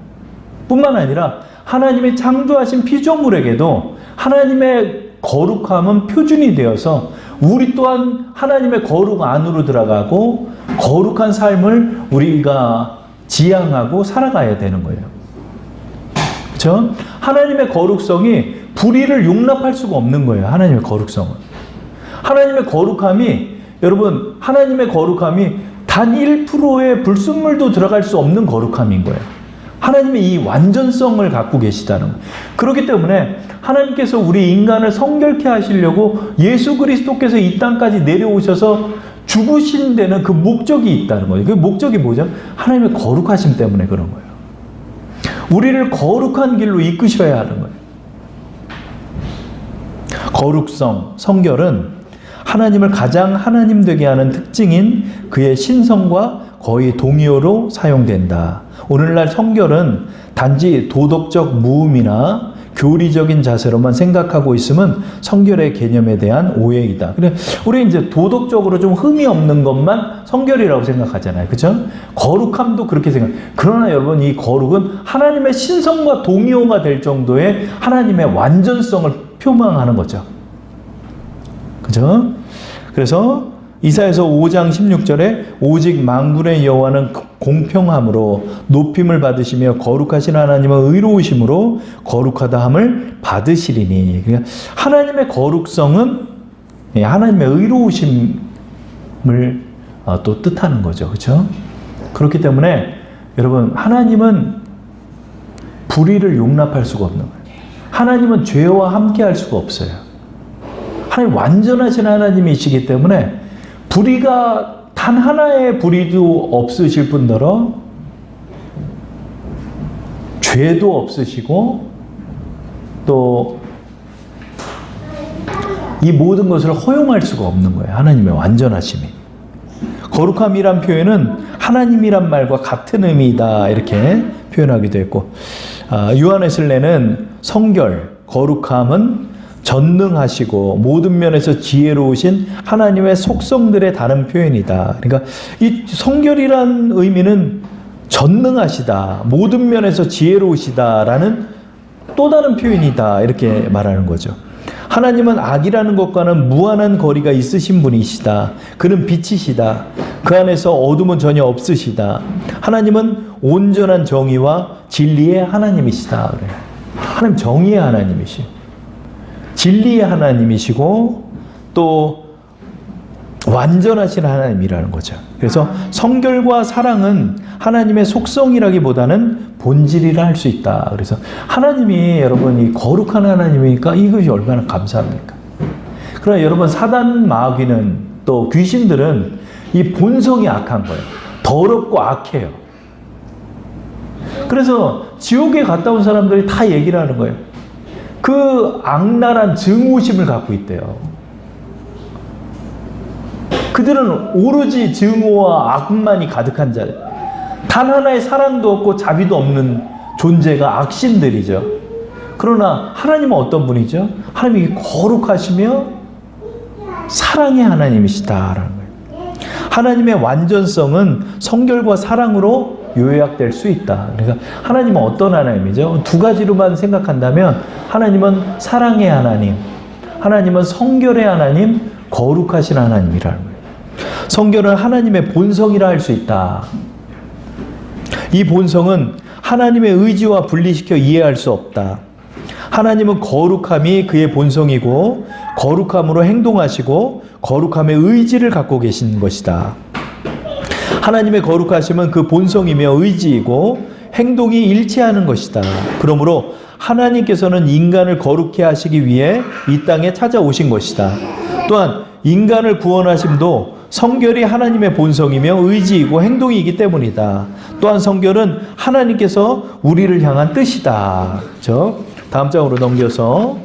뿐만 아니라 하나님이 창조하신 피조물에게도 하나님의 거룩함은 표준이 되어서 우리 또한 하나님의 거룩 안으로 들어가고 거룩한 삶을 우리가 지향하고 살아가야 되는 거예요. 그렇죠? 하나님의 거룩성이 불의를 용납할 수가 없는 거예요. 하나님의 거룩성은. 하나님의 거룩함이, 여러분, 하나님의 거룩함이 단 1%의 불순물도 들어갈 수 없는 거룩함인 거예요. 하나님의 이 완전성을 갖고 계시다는 거예요. 그렇기 때문에 하나님께서 우리 인간을 성결케 하시려고 예수 그리스도께서 이 땅까지 내려오셔서 죽으신 데는 그 목적이 있다는 거예요. 그 목적이 뭐죠? 하나님의 거룩하심 때문에 그런 거예요. 우리를 거룩한 길로 이끄셔야 하는 거예요. 거룩성, 성결은 하나님을 가장 하나님 되게 하는 특징인 그의 신성과 거의 동의어로 사용된다. 오늘날 성결은 단지 도덕적 무음이나 교리적인 자세로만 생각하고 있으면 성결의 개념에 대한 오해이다. 그래, 우리 이제 도덕적으로 좀 흠이 없는 것만 성결이라고 생각하잖아요. 그죠? 거룩함도 그렇게 생각. 그러나 여러분, 이 거룩은 하나님의 신성과 동의어가 될 정도의 하나님의 완전성을 표방하는 거죠. 그죠? 그래서 이사야서 5장 16절에 오직 만군의 여호와는 공평함으로 높임을 받으시며 거룩하신 하나님은 의로우심으로 거룩하다함을 받으시리니. 그러니까 하나님의 거룩성은 하나님의 의로우심을 또 뜻하는 거죠. 그렇죠? 그렇기 때문에 여러분, 하나님은 불의를 용납할 수가 없는 거예요. 하나님은 죄와 함께 할 수가 없어요. 하나님 완전하신 하나님이시기 때문에 불의가 단 하나의 불의도 없으실 뿐더러 죄도 없으시고 또 이 모든 것을 허용할 수가 없는 거예요. 하나님의 완전하심이. 거룩함이란 표현은 하나님이란 말과 같은 의미이다, 이렇게 표현하기도 했고, 요한웨슬레는 성결, 거룩함은 전능하시고 모든 면에서 지혜로우신 하나님의 속성들의 다른 표현이다. 그러니까 이 성결이란 의미는 전능하시다, 모든 면에서 지혜로우시다라는 또 다른 표현이다, 이렇게 말하는 거죠. 하나님은 악이라는 것과는 무한한 거리가 있으신 분이시다. 그는 빛이시다. 그 안에서 어둠은 전혀 없으시다. 하나님은 온전한 정의와 진리의 하나님이시다. 그래요. 하나님 정의의 하나님이시고 진리의 하나님이시고 또 완전하신 하나님이라는 거죠. 그래서 성결과 사랑은 하나님의 속성이라기보다는 본질이라 할 수 있다. 그래서 하나님이 여러분 이 거룩한 하나님이니까 이것이 얼마나 감사합니까? 그러나 여러분 사단 마귀는 또 귀신들은 이 본성이 악한 거예요. 더럽고 악해요. 그래서 지옥에 갔다 온 사람들이 다 얘기를 하는 거예요. 그 악랄한 증오심을 갖고 있대요. 그들은 오로지 증오와 악만이 가득한 자예요. 단 하나의 사랑도 없고 자비도 없는 존재가 악신들이죠. 그러나 하나님은 어떤 분이죠? 하나님이 거룩하시며 사랑의 하나님이시다라는 거예요. 하나님의 완전성은 성결과 사랑으로 요약될 수 있다. 그러니까 하나님은 어떤 하나님이죠? 두 가지로만 생각한다면 하나님은 사랑의 하나님, 하나님은 성결의 하나님, 거룩하신 하나님이라는 거예요. 성결은 하나님의 본성이라 할 수 있다. 이 본성은 하나님의 의지와 분리시켜 이해할 수 없다. 하나님은 거룩함이 그의 본성이고 거룩함으로 행동하시고 거룩함의 의지를 갖고 계신 것이다. 하나님의 거룩하심은 그 본성이며 의지이고 행동이 일치하는 것이다. 그러므로 하나님께서는 인간을 거룩해 하시기 위해 이 땅에 찾아오신 것이다. 또한 인간을 구원하심도 성결이 하나님의 본성이며 의지이고 행동이기 때문이다. 또한 성결은 하나님께서 우리를 향한 뜻이다. 그렇죠? 다음 장으로 넘겨서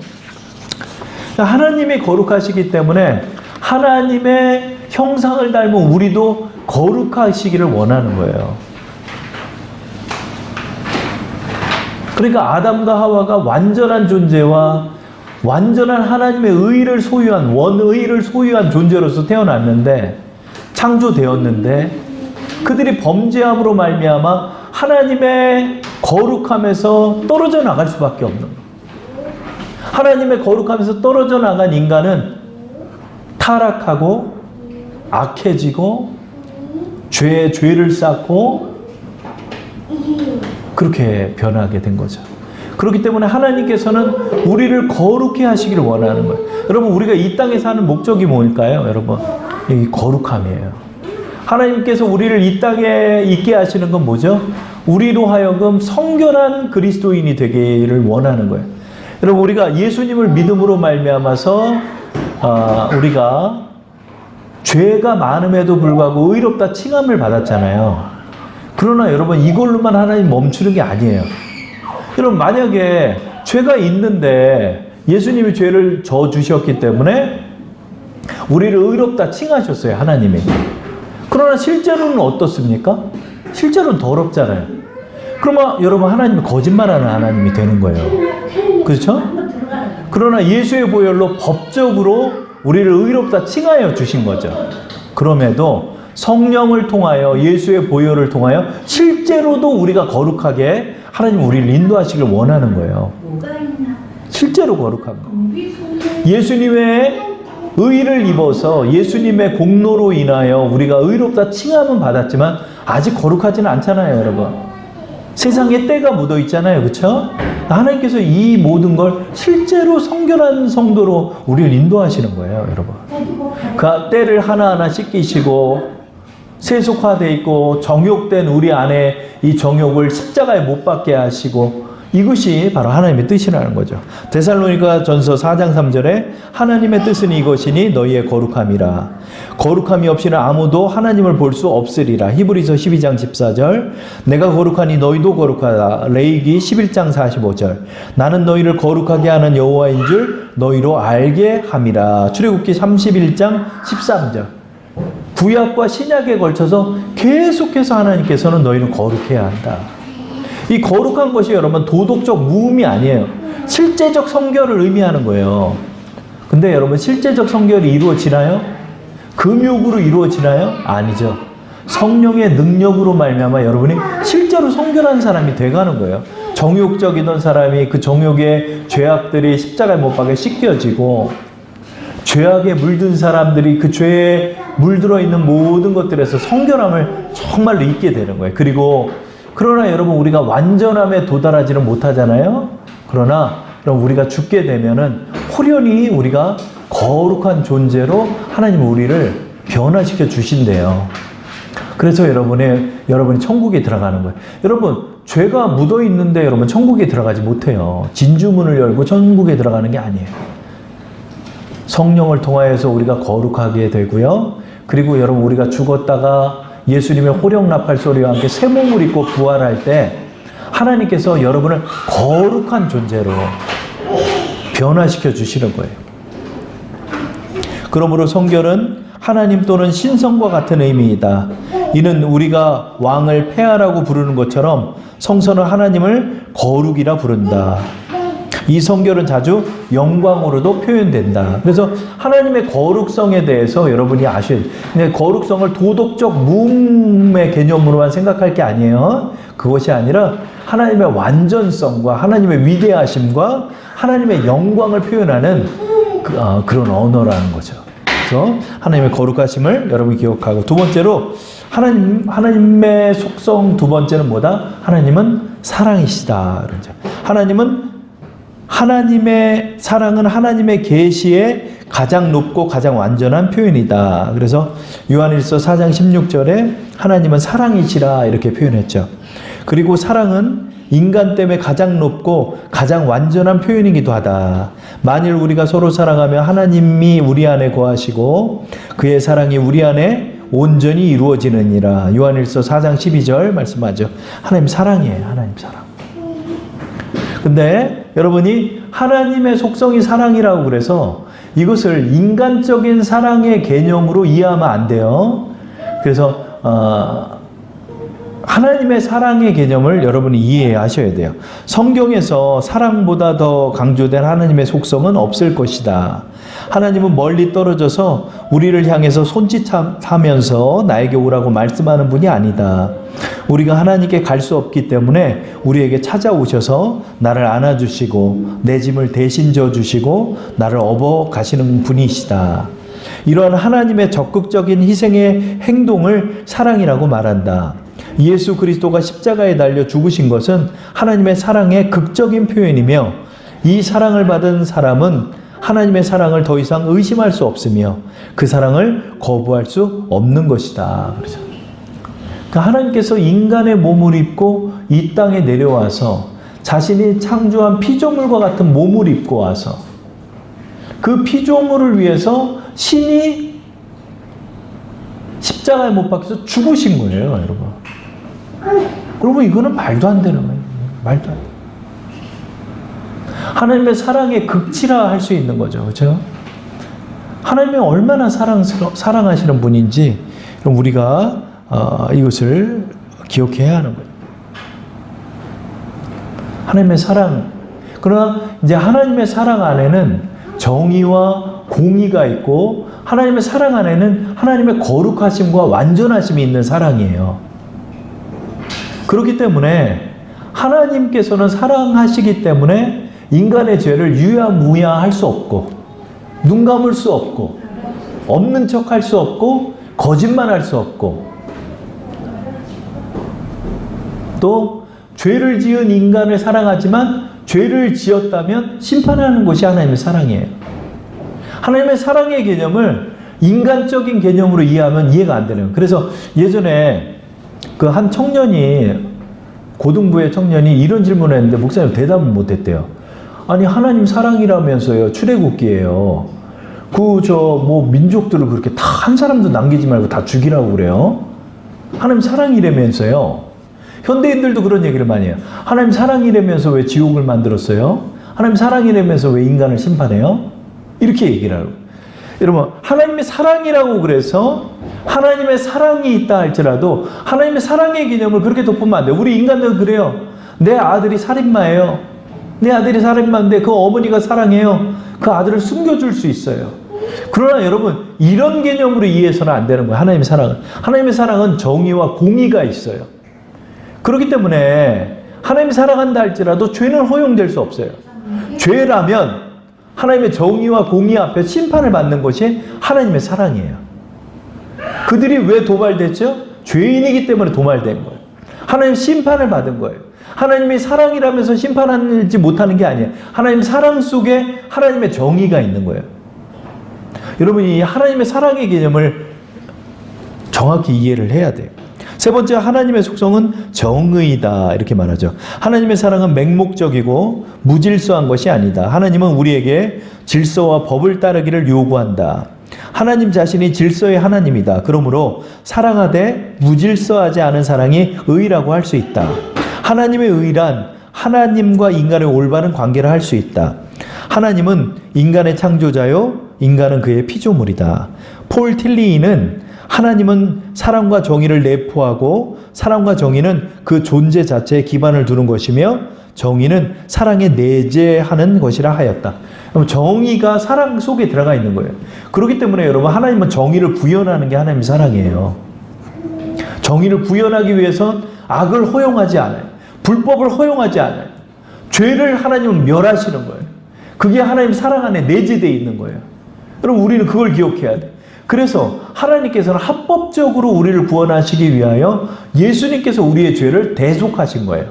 하나님이 거룩하시기 때문에 하나님의 형상을 닮은 우리도 거룩하시기를 원하는 거예요. 그러니까 아담과 하와가 완전한 존재와 완전한 하나님의 의를 소유한 원의를 소유한 존재로서 태어났는데 창조되었는데 그들이 범죄함으로 말미암아 하나님의 거룩함에서 떨어져 나갈 수밖에 없는 거예요. 하나님의 거룩함에서 떨어져 나간 인간은 타락하고 악해지고 죄를 쌓고 그렇게 변하게 된 거죠. 그렇기 때문에 하나님께서는 우리를 거룩해 하시기를 원하는 거예요. 여러분 우리가 이 땅에 사는 목적이 뭘까요? 여러분 이 거룩함이에요. 하나님께서 우리를 이 땅에 있게 하시는 건 뭐죠? 우리로 하여금 성결한 그리스도인이 되기를 원하는 거예요. 여러분 우리가 예수님을 믿음으로 말미암아서 우리가 죄가 많음에도 불구하고 의롭다 칭함을 받았잖아요. 그러나 여러분 이걸로만 하나님 멈추는 게 아니에요. 여러분 만약에 죄가 있는데 예수님이 죄를 져주셨기 때문에 우리를 의롭다 칭하셨어요. 하나님이. 그러나 실제로는 어떻습니까? 실제로는 더럽잖아요. 그러면 여러분 하나님이 거짓말하는 하나님이 되는 거예요. 그렇죠? 그러나 예수의 보혈로 법적으로 우리를 의롭다 칭하여 주신 거죠. 그럼에도 성령을 통하여 예수의 보혈을 통하여 실제로도 우리가 거룩하게 하나님 우리를 인도하시길 원하는 거예요. 실제로 거룩한 거. 예수님의 의를 입어서 예수님의 공로로 인하여 우리가 의롭다 칭함은 받았지만 아직 거룩하지는 않잖아요, 여러분. 세상에 때가 묻어 있잖아요, 그렇죠? 하나님께서 이 모든 걸 실제로 성결한 성도로 우리를 인도하시는 거예요, 여러분. 그 때를 하나하나 씻기시고 세속화되어 있고 정욕된 우리 안에 이 정욕을 십자가에 못 박게 하시고 이것이 바로 하나님의 뜻이라는 거죠. 데살로니가 전서 4장 3절에 하나님의 뜻은 이것이니 너희의 거룩함이라. 거룩함이 없이는 아무도 하나님을 볼 수 없으리라. 히브리서 12장 14절 내가 거룩하니 너희도 거룩하다. 레위기 11장 45절 나는 너희를 거룩하게 하는 여호와인 줄 너희로 알게 함이라. 출애굽기 31장 13절 구약과 신약에 걸쳐서 계속해서 하나님께서는 너희는 거룩해야 한다. 이 거룩한 것이 여러분 도덕적 무음이 아니에요. 실제적 성결을 의미하는 거예요. 근데 여러분 실제적 성결이 이루어지나요? 금욕으로 이루어지나요? 아니죠. 성령의 능력으로 말미암아 여러분이 실제로 성결한 사람이 돼가는 거예요. 정욕적이던 사람이 그 정욕의 죄악들이 십자가에 못 박혀 씻겨지고, 죄악에 물든 사람들이 그 죄에 물들어 있는 모든 것들에서 성결함을 정말로 잊게 되는 거예요. 그러나 여러분, 우리가 완전함에 도달하지는 못하잖아요. 그럼 우리가 죽게 되면은 호련히 우리가 거룩한 존재로 하나님 우리를 변화시켜 주신대요. 그래서 여러분이 천국에 들어가는 거예요. 여러분, 죄가 묻어 있는데 여러분 천국에 들어가지 못해요. 진주문을 열고 천국에 들어가는 게 아니에요. 성령을 통하여서 우리가 거룩하게 되고요. 그리고 여러분, 우리가 죽었다가 예수님의 호령나팔 소리와 함께 새 몸을 입고 부활할 때 하나님께서 여러분을 거룩한 존재로 변화시켜 주시는 거예요. 그러므로 성결은 하나님 또는 신성과 같은 의미이다. 이는 우리가 왕을 폐하라고 부르는 것처럼 성서는 하나님을 거룩이라 부른다. 이 성결은 자주 영광으로도 표현된다. 그래서 하나님의 거룩성에 대해서 여러분이 아셔야 돼요. 근데 거룩성을 도덕적 무음의 개념으로만 생각할 게 아니에요. 그것이 아니라 하나님의 완전성과 하나님의 위대하심과 하나님의 영광을 표현하는 그런 언어라는 거죠. 그래서 하나님의 거룩하심을 여러분이 기억하고, 두 번째로 하나님의 속성 두 번째는 뭐다? 하나님은 사랑이시다. 하나님의 사랑은 하나님의 계시의 가장 높고 가장 완전한 표현이다. 그래서 요한일서 4장 16절에 하나님은 사랑이시라 이렇게 표현했죠. 그리고 사랑은 인간 때문에 가장 높고 가장 완전한 표현이기도 하다. 만일 우리가 서로 사랑하면 하나님이 우리 안에 거하시고 그의 사랑이 우리 안에 온전히 이루어지느니라. 요한일서 4장 12절 말씀하죠. 하나님 사랑이에요. 하나님 사랑. 근데 여러분이 하나님의 속성이 사랑이라고 그래서 이것을 인간적인 사랑의 개념으로 이해하면 안 돼요. 그래서 하나님의 사랑의 개념을 여러분이 이해하셔야 돼요. 성경에서 사랑보다 더 강조된 하나님의 속성은 없을 것이다. 하나님은 멀리 떨어져서 우리를 향해서 손짓하면서 나에게 오라고 말씀하는 분이 아니다. 우리가 하나님께 갈 수 없기 때문에 우리에게 찾아오셔서 나를 안아주시고 내 짐을 대신 져주시고 나를 업어 가시는 분이시다. 이러한 하나님의 적극적인 희생의 행동을 사랑이라고 말한다. 예수 그리스도가 십자가에 달려 죽으신 것은 하나님의 사랑의 극적인 표현이며, 이 사랑을 받은 사람은 하나님의 사랑을 더 이상 의심할 수 없으며 그 사랑을 거부할 수 없는 것이다. 그렇죠? 그러니까 하나님께서 인간의 몸을 입고 이 땅에 내려와서 자신이 창조한 피조물과 같은 몸을 입고 와서 그 피조물을 위해서 신이 십자가에 못 박혀서 죽으신 거예요, 여러분. 여러분, 이거는 말도 안 되는 거예요. 말도 안 돼요. 하나님의 사랑의 극치라 할 수 있는 거죠. 그렇죠? 하나님이 얼마나 사랑하시는 분인지 우리가 이것을 기억해야 하는 거예요. 하나님의 사랑. 그러나 이제 하나님의 사랑 안에는 정의와 공의가 있고, 하나님의 사랑 안에는 하나님의 거룩하심과 완전하심이 있는 사랑이에요. 그렇기 때문에 하나님께서는 사랑하시기 때문에 인간의 죄를 유야무야할 수 없고, 눈 감을 수 없고, 없는 척 할 수 없고, 거짓말할 수 없고, 또 죄를 지은 인간을 사랑하지만 죄를 지었다면 심판하는 것이 하나님의 사랑이에요. 하나님의 사랑의 개념을 인간적인 개념으로 이해하면 이해가 안 되는 거예요. 그래서 예전에 그 한 청년이, 고등부의 청년이 이런 질문을 했는데 목사님 대답을 못했대요. 아니, 하나님 사랑이라면서요, 출애굽기예요. 민족들을 그렇게 다 한 사람도 남기지 말고 다 죽이라고 그래요. 하나님 사랑이라면서요. 현대인들도 그런 얘기를 많이 해요. 하나님 사랑이라면서 왜 지옥을 만들었어요? 하나님 사랑이라면서 왜 인간을 심판해요? 이렇게 얘기를 하고. 여러분, 하나님의 사랑이라고 그래서 하나님의 사랑이 있다 할지라도 하나님의 사랑의 개념을 그렇게 덮으면 안 돼요. 우리 인간들은 그래요. 내 아들이 살인마예요. 내 아들이 살인마인데 그 어머니가 사랑해요. 그 아들을 숨겨줄 수 있어요. 그러나 여러분, 이런 개념으로 이해해서는 안 되는 거예요. 하나님의 사랑은 정의와 공의가 있어요. 그렇기 때문에 하나님이 사랑한다 할지라도 죄는 허용될 수 없어요. 죄라면 하나님의 정의와 공의 앞에 심판을 받는 것이 하나님의 사랑이에요. 그들이 왜 도발됐죠? 죄인이기 때문에 도발된 거예요. 하나님 심판을 받은 거예요. 하나님이 사랑이라면서 심판하지 못하는 게 아니에요. 하나님 사랑 속에 하나님의 정의가 있는 거예요. 여러분이 이 하나님의 사랑의 개념을 정확히 이해를 해야 돼요. 세 번째, 하나님의 속성은 정의다 이렇게 말하죠. 하나님의 사랑은 맹목적이고 무질서한 것이 아니다. 하나님은 우리에게 질서와 법을 따르기를 요구한다. 하나님 자신이 질서의 하나님이다. 그러므로 사랑하되 무질서하지 않은 사랑이 의라고 할 수 있다. 하나님의 의란 하나님과 인간의 올바른 관계를 할 수 있다. 하나님은 인간의 창조자요, 인간은 그의 피조물이다. 폴 틸리히는 하나님은 사랑과 정의를 내포하고 사랑과 정의는 그 존재 자체에 기반을 두는 것이며 정의는 사랑에 내재하는 것이라 하였다. 그럼 정의가 사랑 속에 들어가 있는 거예요. 그렇기 때문에 여러분, 하나님은 정의를 구현하는 게 하나님의 사랑이에요. 정의를 구현하기 위해선 악을 허용하지 않아요. 불법을 허용하지 않아요. 죄를 하나님은 멸하시는 거예요. 그게 하나님 사랑 안에 내재되어 있는 거예요. 여러분, 우리는 그걸 기억해야 돼요. 그래서 하나님께서는 합법적으로 우리를 구원하시기 위하여 예수님께서 우리의 죄를 대속하신 거예요.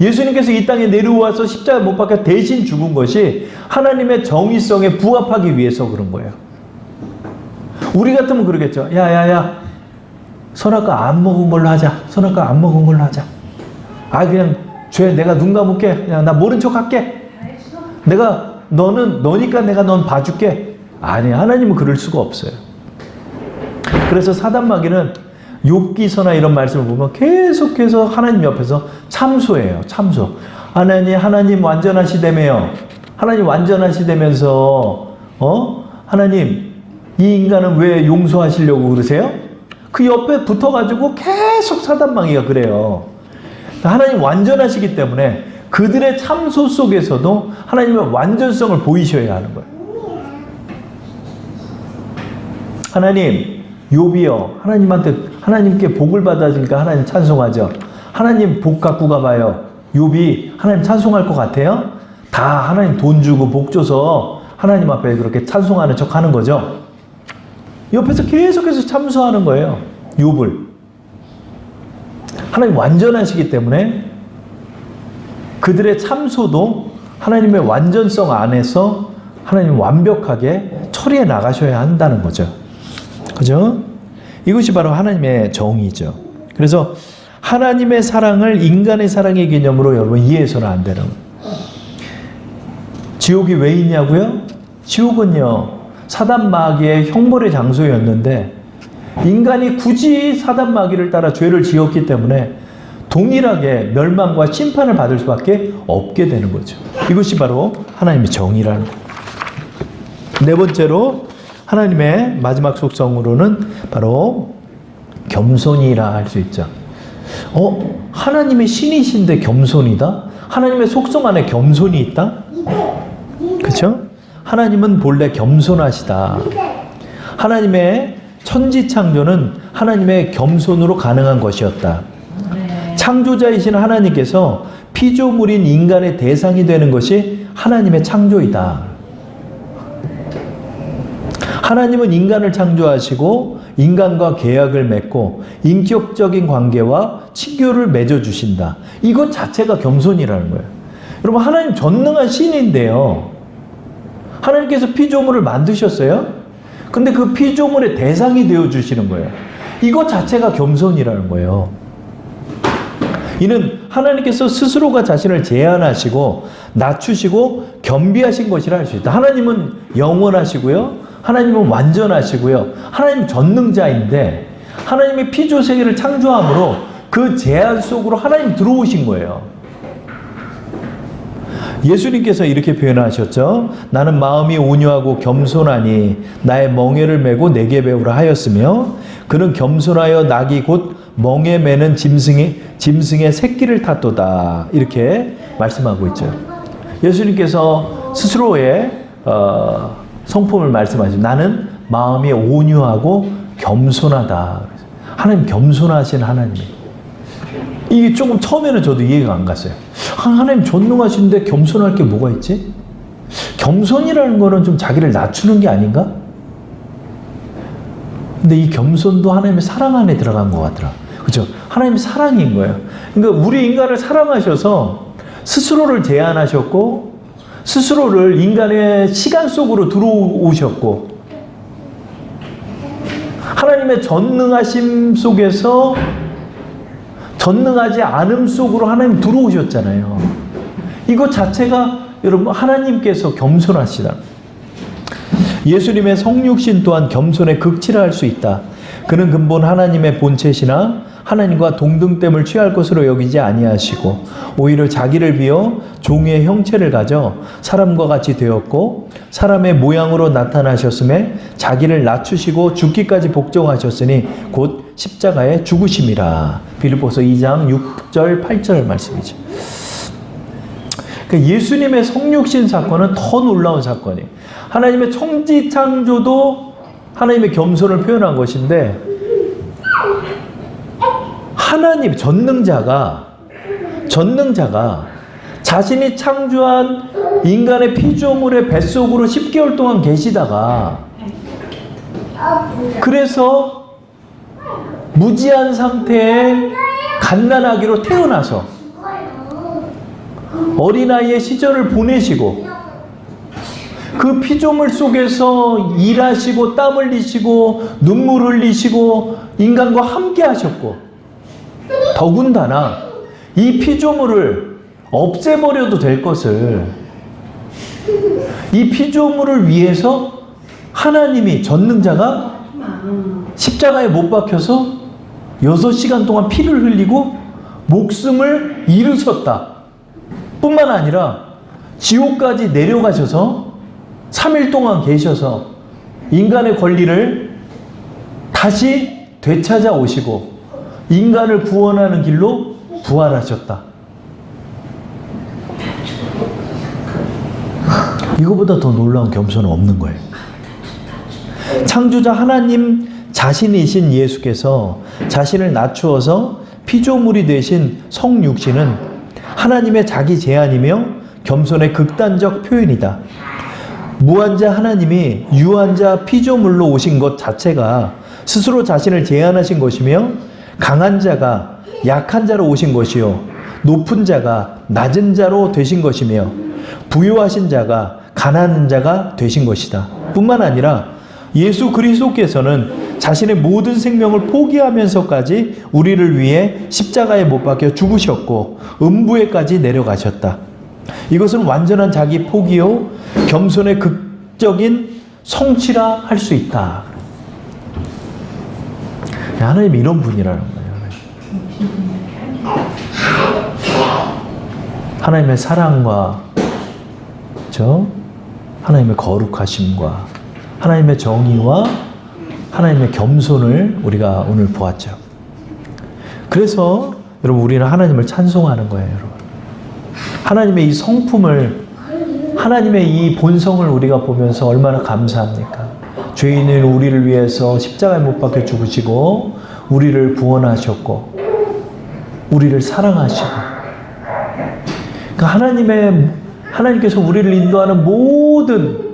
예수님께서 이 땅에 내려와서 십자가에 못 박혀 대신 죽은 것이 하나님의 정의성에 부합하기 위해서 그런 거예요. 우리 같으면 그러겠죠. 야야야, 선악과 안 먹은 걸로 하자. 선악과 안 먹은 걸로 하자. 아, 그냥 죄 내가 눈 감을게. 그냥 나 모른 척 할게. 너니까 내가 넌 봐줄게. 아니, 하나님은 그럴 수가 없어요. 그래서 사단마귀는 욥기서나 이런 말씀을 보면 계속해서 하나님 옆에서 참소해요. 참소. 하나님 완전하시다며요. 하나님 완전하시다면서 하나님 이 인간은 왜 용서하시려고 그러세요? 그 옆에 붙어가지고 계속 사단마귀가 그래요. 하나님 완전하시기 때문에 그들의 참소 속에서도 하나님의 완전성을 보이셔야 하는 거예요. 하나님, 욥이요, 하나님께 복을 받아주니까 하나님 찬송하죠. 하나님 복 갖고 가봐요. 욥이 하나님 찬송할 것 같아요? 다 하나님 돈 주고 복 줘서 하나님 앞에 그렇게 찬송하는 척 하는 거죠. 옆에서 계속해서 참소하는 거예요. 욥을. 하나님 완전하시기 때문에 그들의 참소도 하나님의 완전성 안에서 하나님 완벽하게 처리해 나가셔야 한다는 거죠. 그죠? 이것이 바로 하나님의 정의죠. 그래서 하나님의 사랑을 인간의 사랑의 개념으로 여러분 이해해서는 안 되는 거예요. 지옥이 왜 있냐고요? 지옥은요, 사단 마귀의 형벌의 장소였는데 인간이 굳이 사단 마귀를 따라 죄를 지었기 때문에 동일하게 멸망과 심판을 받을 수밖에 없게 되는 거죠. 이것이 바로 하나님의 정의라는 거예요. 네 번째로 하나님의 마지막 속성으로는 바로 겸손이라 할 수 있죠. 하나님의 신이신데 겸손이다? 하나님의 속성 안에 겸손이 있다? 그렇죠? 하나님은 본래 겸손하시다. 하나님의 천지창조는 하나님의 겸손으로 가능한 것이었다. 창조자이신 하나님께서 피조물인 인간의 대상이 되는 것이 하나님의 창조이다. 하나님은 인간을 창조하시고 인간과 계약을 맺고 인격적인 관계와 친교를 맺어주신다. 이것 자체가 겸손이라는 거예요. 여러분, 하나님 전능한 신인데요. 하나님께서 피조물을 만드셨어요. 근데 그 피조물의 대상이 되어주시는 거예요. 이것 자체가 겸손이라는 거예요. 이는 하나님께서 스스로가 자신을 제한하시고 낮추시고 겸비하신 것이라 할 수 있다. 하나님은 영원하시고요. 하나님은 완전하시고요. 하나님 전능자인데 하나님의 피조 세계를 창조함으로 그 제한 속으로 하나님 들어오신 거예요. 예수님께서 이렇게 표현하셨죠. 나는 마음이 온유하고 겸손하니 나의 멍에를 메고 내게 배우라 하였으며 그는 겸손하여 낙이 곧 멍에 매는 짐승의 새끼를 탔도다. 이렇게 말씀하고 있죠. 예수님께서 스스로의 성품을 말씀하시죠. 나는 마음이 온유하고 겸손하다. 하나님 겸손하신 하나님이에요. 이게 조금 처음에는 저도 이해가 안 갔어요. 하나님 전능하신데 겸손할 게 뭐가 있지? 겸손이라는 거는 좀 자기를 낮추는 게 아닌가? 근데 이 겸손도 하나님의 사랑 안에 들어간 것 같더라. 그죠? 하나님의 사랑인 거예요. 그러니까 우리 인간을 사랑하셔서 스스로를 제한하셨고, 스스로를 인간의 시간 속으로 들어오셨고, 하나님의 전능하심 속에서 전능하지 않음 속으로 하나님 들어오셨잖아요. 이것 자체가 여러분 하나님께서 겸손하시다. 예수님의 성육신 또한 겸손의 극치라 할 수 있다. 그는 근본 하나님의 본체시나 하나님과 동등됨을 취할 것으로 여기지 아니하시고 오히려 자기를 비어 종의 형체를 가져 사람과 같이 되었고 사람의 모양으로 나타나셨음에 자기를 낮추시고 죽기까지 복종하셨으니 곧 십자가에 죽으심이라. 빌립보서 2장 6절 8절 말씀이죠. 그러니까 예수님의 성육신 사건은 더 놀라운 사건이에요. 하나님의 천지창조도 하나님의 겸손을 표현한 것인데, 하나님 전능자가 자신이 창조한 인간의 피조물의 뱃속으로 10개월 동안 계시다가 그래서 무지한 상태에 갓난아기로 태어나서 어린아이의 시절을 보내시고 그 피조물 속에서 일하시고 땀 흘리시고 눈물 흘리시고 인간과 함께 하셨고, 더군다나 이 피조물을 없애버려도 될 것을 이 피조물을 위해서 하나님이 전능자가 십자가에 못 박혀서 6시간 동안 피를 흘리고 목숨을 잃으셨다 뿐만 아니라 지옥까지 내려가셔서 3일 동안 계셔서 인간의 권리를 다시 되찾아 오시고 인간을 구원하는 길로 부활하셨다. 이거보다 더 놀라운 겸손은 없는 거예요. 창조자 하나님 자신이신 예수께서 자신을 낮추어서 피조물이 되신 성육신은 하나님의 자기 제한이며 겸손의 극단적 표현이다. 무한자 하나님이 유한자 피조물로 오신 것 자체가 스스로 자신을 제한하신 것이며 강한 자가 약한 자로 오신 것이요 높은 자가 낮은 자로 되신 것이며 부유하신 자가 가난한 자가 되신 것이다. 뿐만 아니라 예수 그리스도께서는 자신의 모든 생명을 포기하면서까지 우리를 위해 십자가에 못 박혀 죽으셨고 음부에까지 내려가셨다. 이것은 완전한 자기 포기요 겸손의 극적인 성취라 할 수 있다. 하나님이 이런 분이라는 거예요. 하나님의 사랑과 하나님의 거룩하심과 하나님의 정의와 하나님의 겸손을 우리가 오늘 보았죠. 그래서 여러분 우리는 하나님을 찬송하는 거예요. 여러분. 하나님의 이 성품을, 하나님의 이 본성을 우리가 보면서 얼마나 감사합니까? 죄인은 우리를 위해서 십자가에 못 박혀 죽으시고 우리를 구원하셨고 우리를 사랑하시고, 그러니까 하나님께서 우리를 인도하는 모든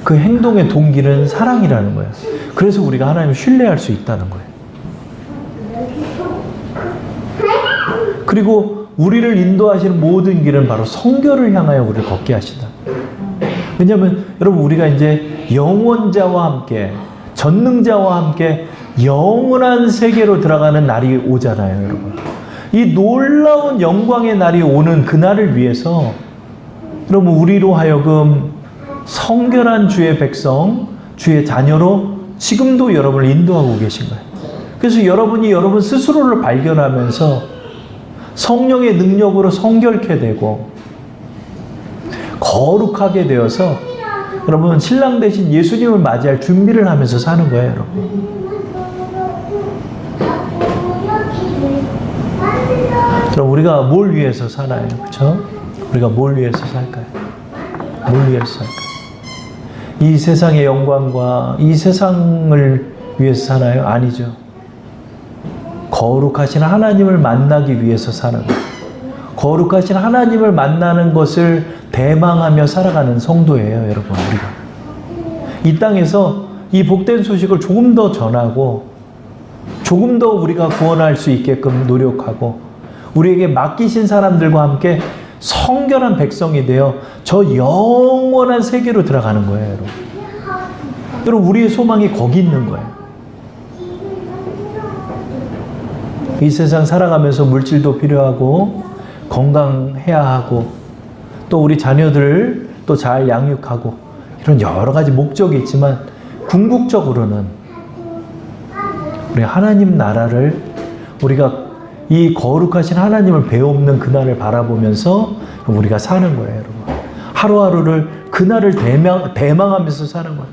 그 행동의 동기는 사랑이라는 거예요. 그래서 우리가 하나님을 신뢰할 수 있다는 거예요. 그리고 우리를 인도하시는 모든 길은 바로 성결을 향하여 우리를 걷게 하시다. 왜냐하면 여러분 우리가 이제 영원자와 함께 전능자와 함께 영원한 세계로 들어가는 날이 오잖아요. 여러분 이 놀라운 영광의 날이 오는 그날을 위해서 여러분 우리로 하여금 성결한 주의 백성, 주의 자녀로 지금도 여러분을 인도하고 계신 거예요. 그래서 여러분이 여러분 스스로를 발견하면서 성령의 능력으로 성결케 되고 거룩하게 되어서 여러분 신랑 대신 예수님을 맞이할 준비를 하면서 사는 거예요. 여러분. 그럼 우리가 뭘 위해서 사나요? 그렇죠? 우리가 뭘 위해서 살까요? 뭘 위해서 살까요? 이 세상의 영광과 이 세상을 위해서 사나요? 아니죠. 거룩하신 하나님을 만나기 위해서 사는 거예요. 거룩하신 하나님을 만나는 것을 대망하며 살아가는 성도예요, 여러분. 우리가 이 땅에서 이 복된 소식을 조금 더 전하고 조금 더 우리가 구원할 수 있게끔 노력하고 우리에게 맡기신 사람들과 함께 성결한 백성이 되어 저 영원한 세계로 들어가는 거예요, 여러분. 여러분, 우리의 소망이 거기 있는 거예요. 이 세상 살아가면서 물질도 필요하고 건강해야 하고 또 우리 자녀들을 또 잘 양육하고 이런 여러 가지 목적이 있지만 궁극적으로는 우리 하나님 나라를 우리가 이 거룩하신 하나님을 배움는 그날을 바라보면서 우리가 사는 거예요, 여러분. 하루하루를 그날을 대망하면서 사는 거예요.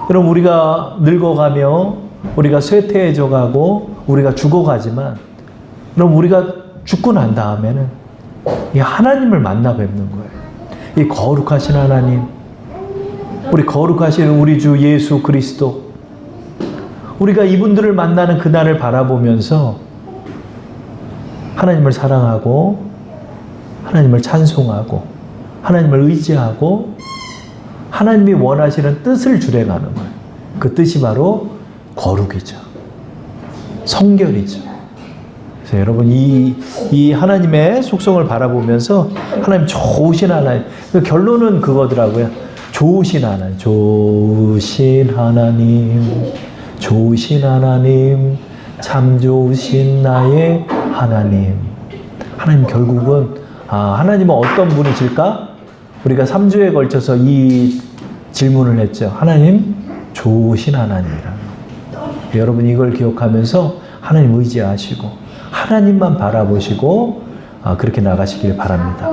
여러분, 우리가 늙어가며 우리가 쇠퇴해져 가고 우리가 죽어가지만 여러분, 우리가 죽고 난 다음에는 이 하나님을 만나 뵙는 거예요. 이 거룩하신 하나님, 우리 거룩하신 우리 주 예수 그리스도, 우리가 이분들을 만나는 그날을 바라보면서 하나님을 사랑하고 하나님을 찬송하고 하나님을 의지하고 하나님이 원하시는 뜻을 실행하는 거예요. 그 뜻이 바로 거룩이죠. 성결이죠. 그래서 여러분, 이 하나님의 속성을 바라보면서 하나님 좋으신 하나님, 그 결론은 그거더라고요. 좋으신 하나님, 좋으신 하나님, 좋으신 하나님, 참 좋으신 나의 하나님. 하나님 결국은 하나님은 어떤 분이실까? 우리가 3주에 걸쳐서 이 질문을 했죠. 하나님 좋으신 하나님이라는 거. 여러분, 이걸 기억하면서 하나님 의지하시고 하나님만 바라보시고 그렇게 나가시길 바랍니다.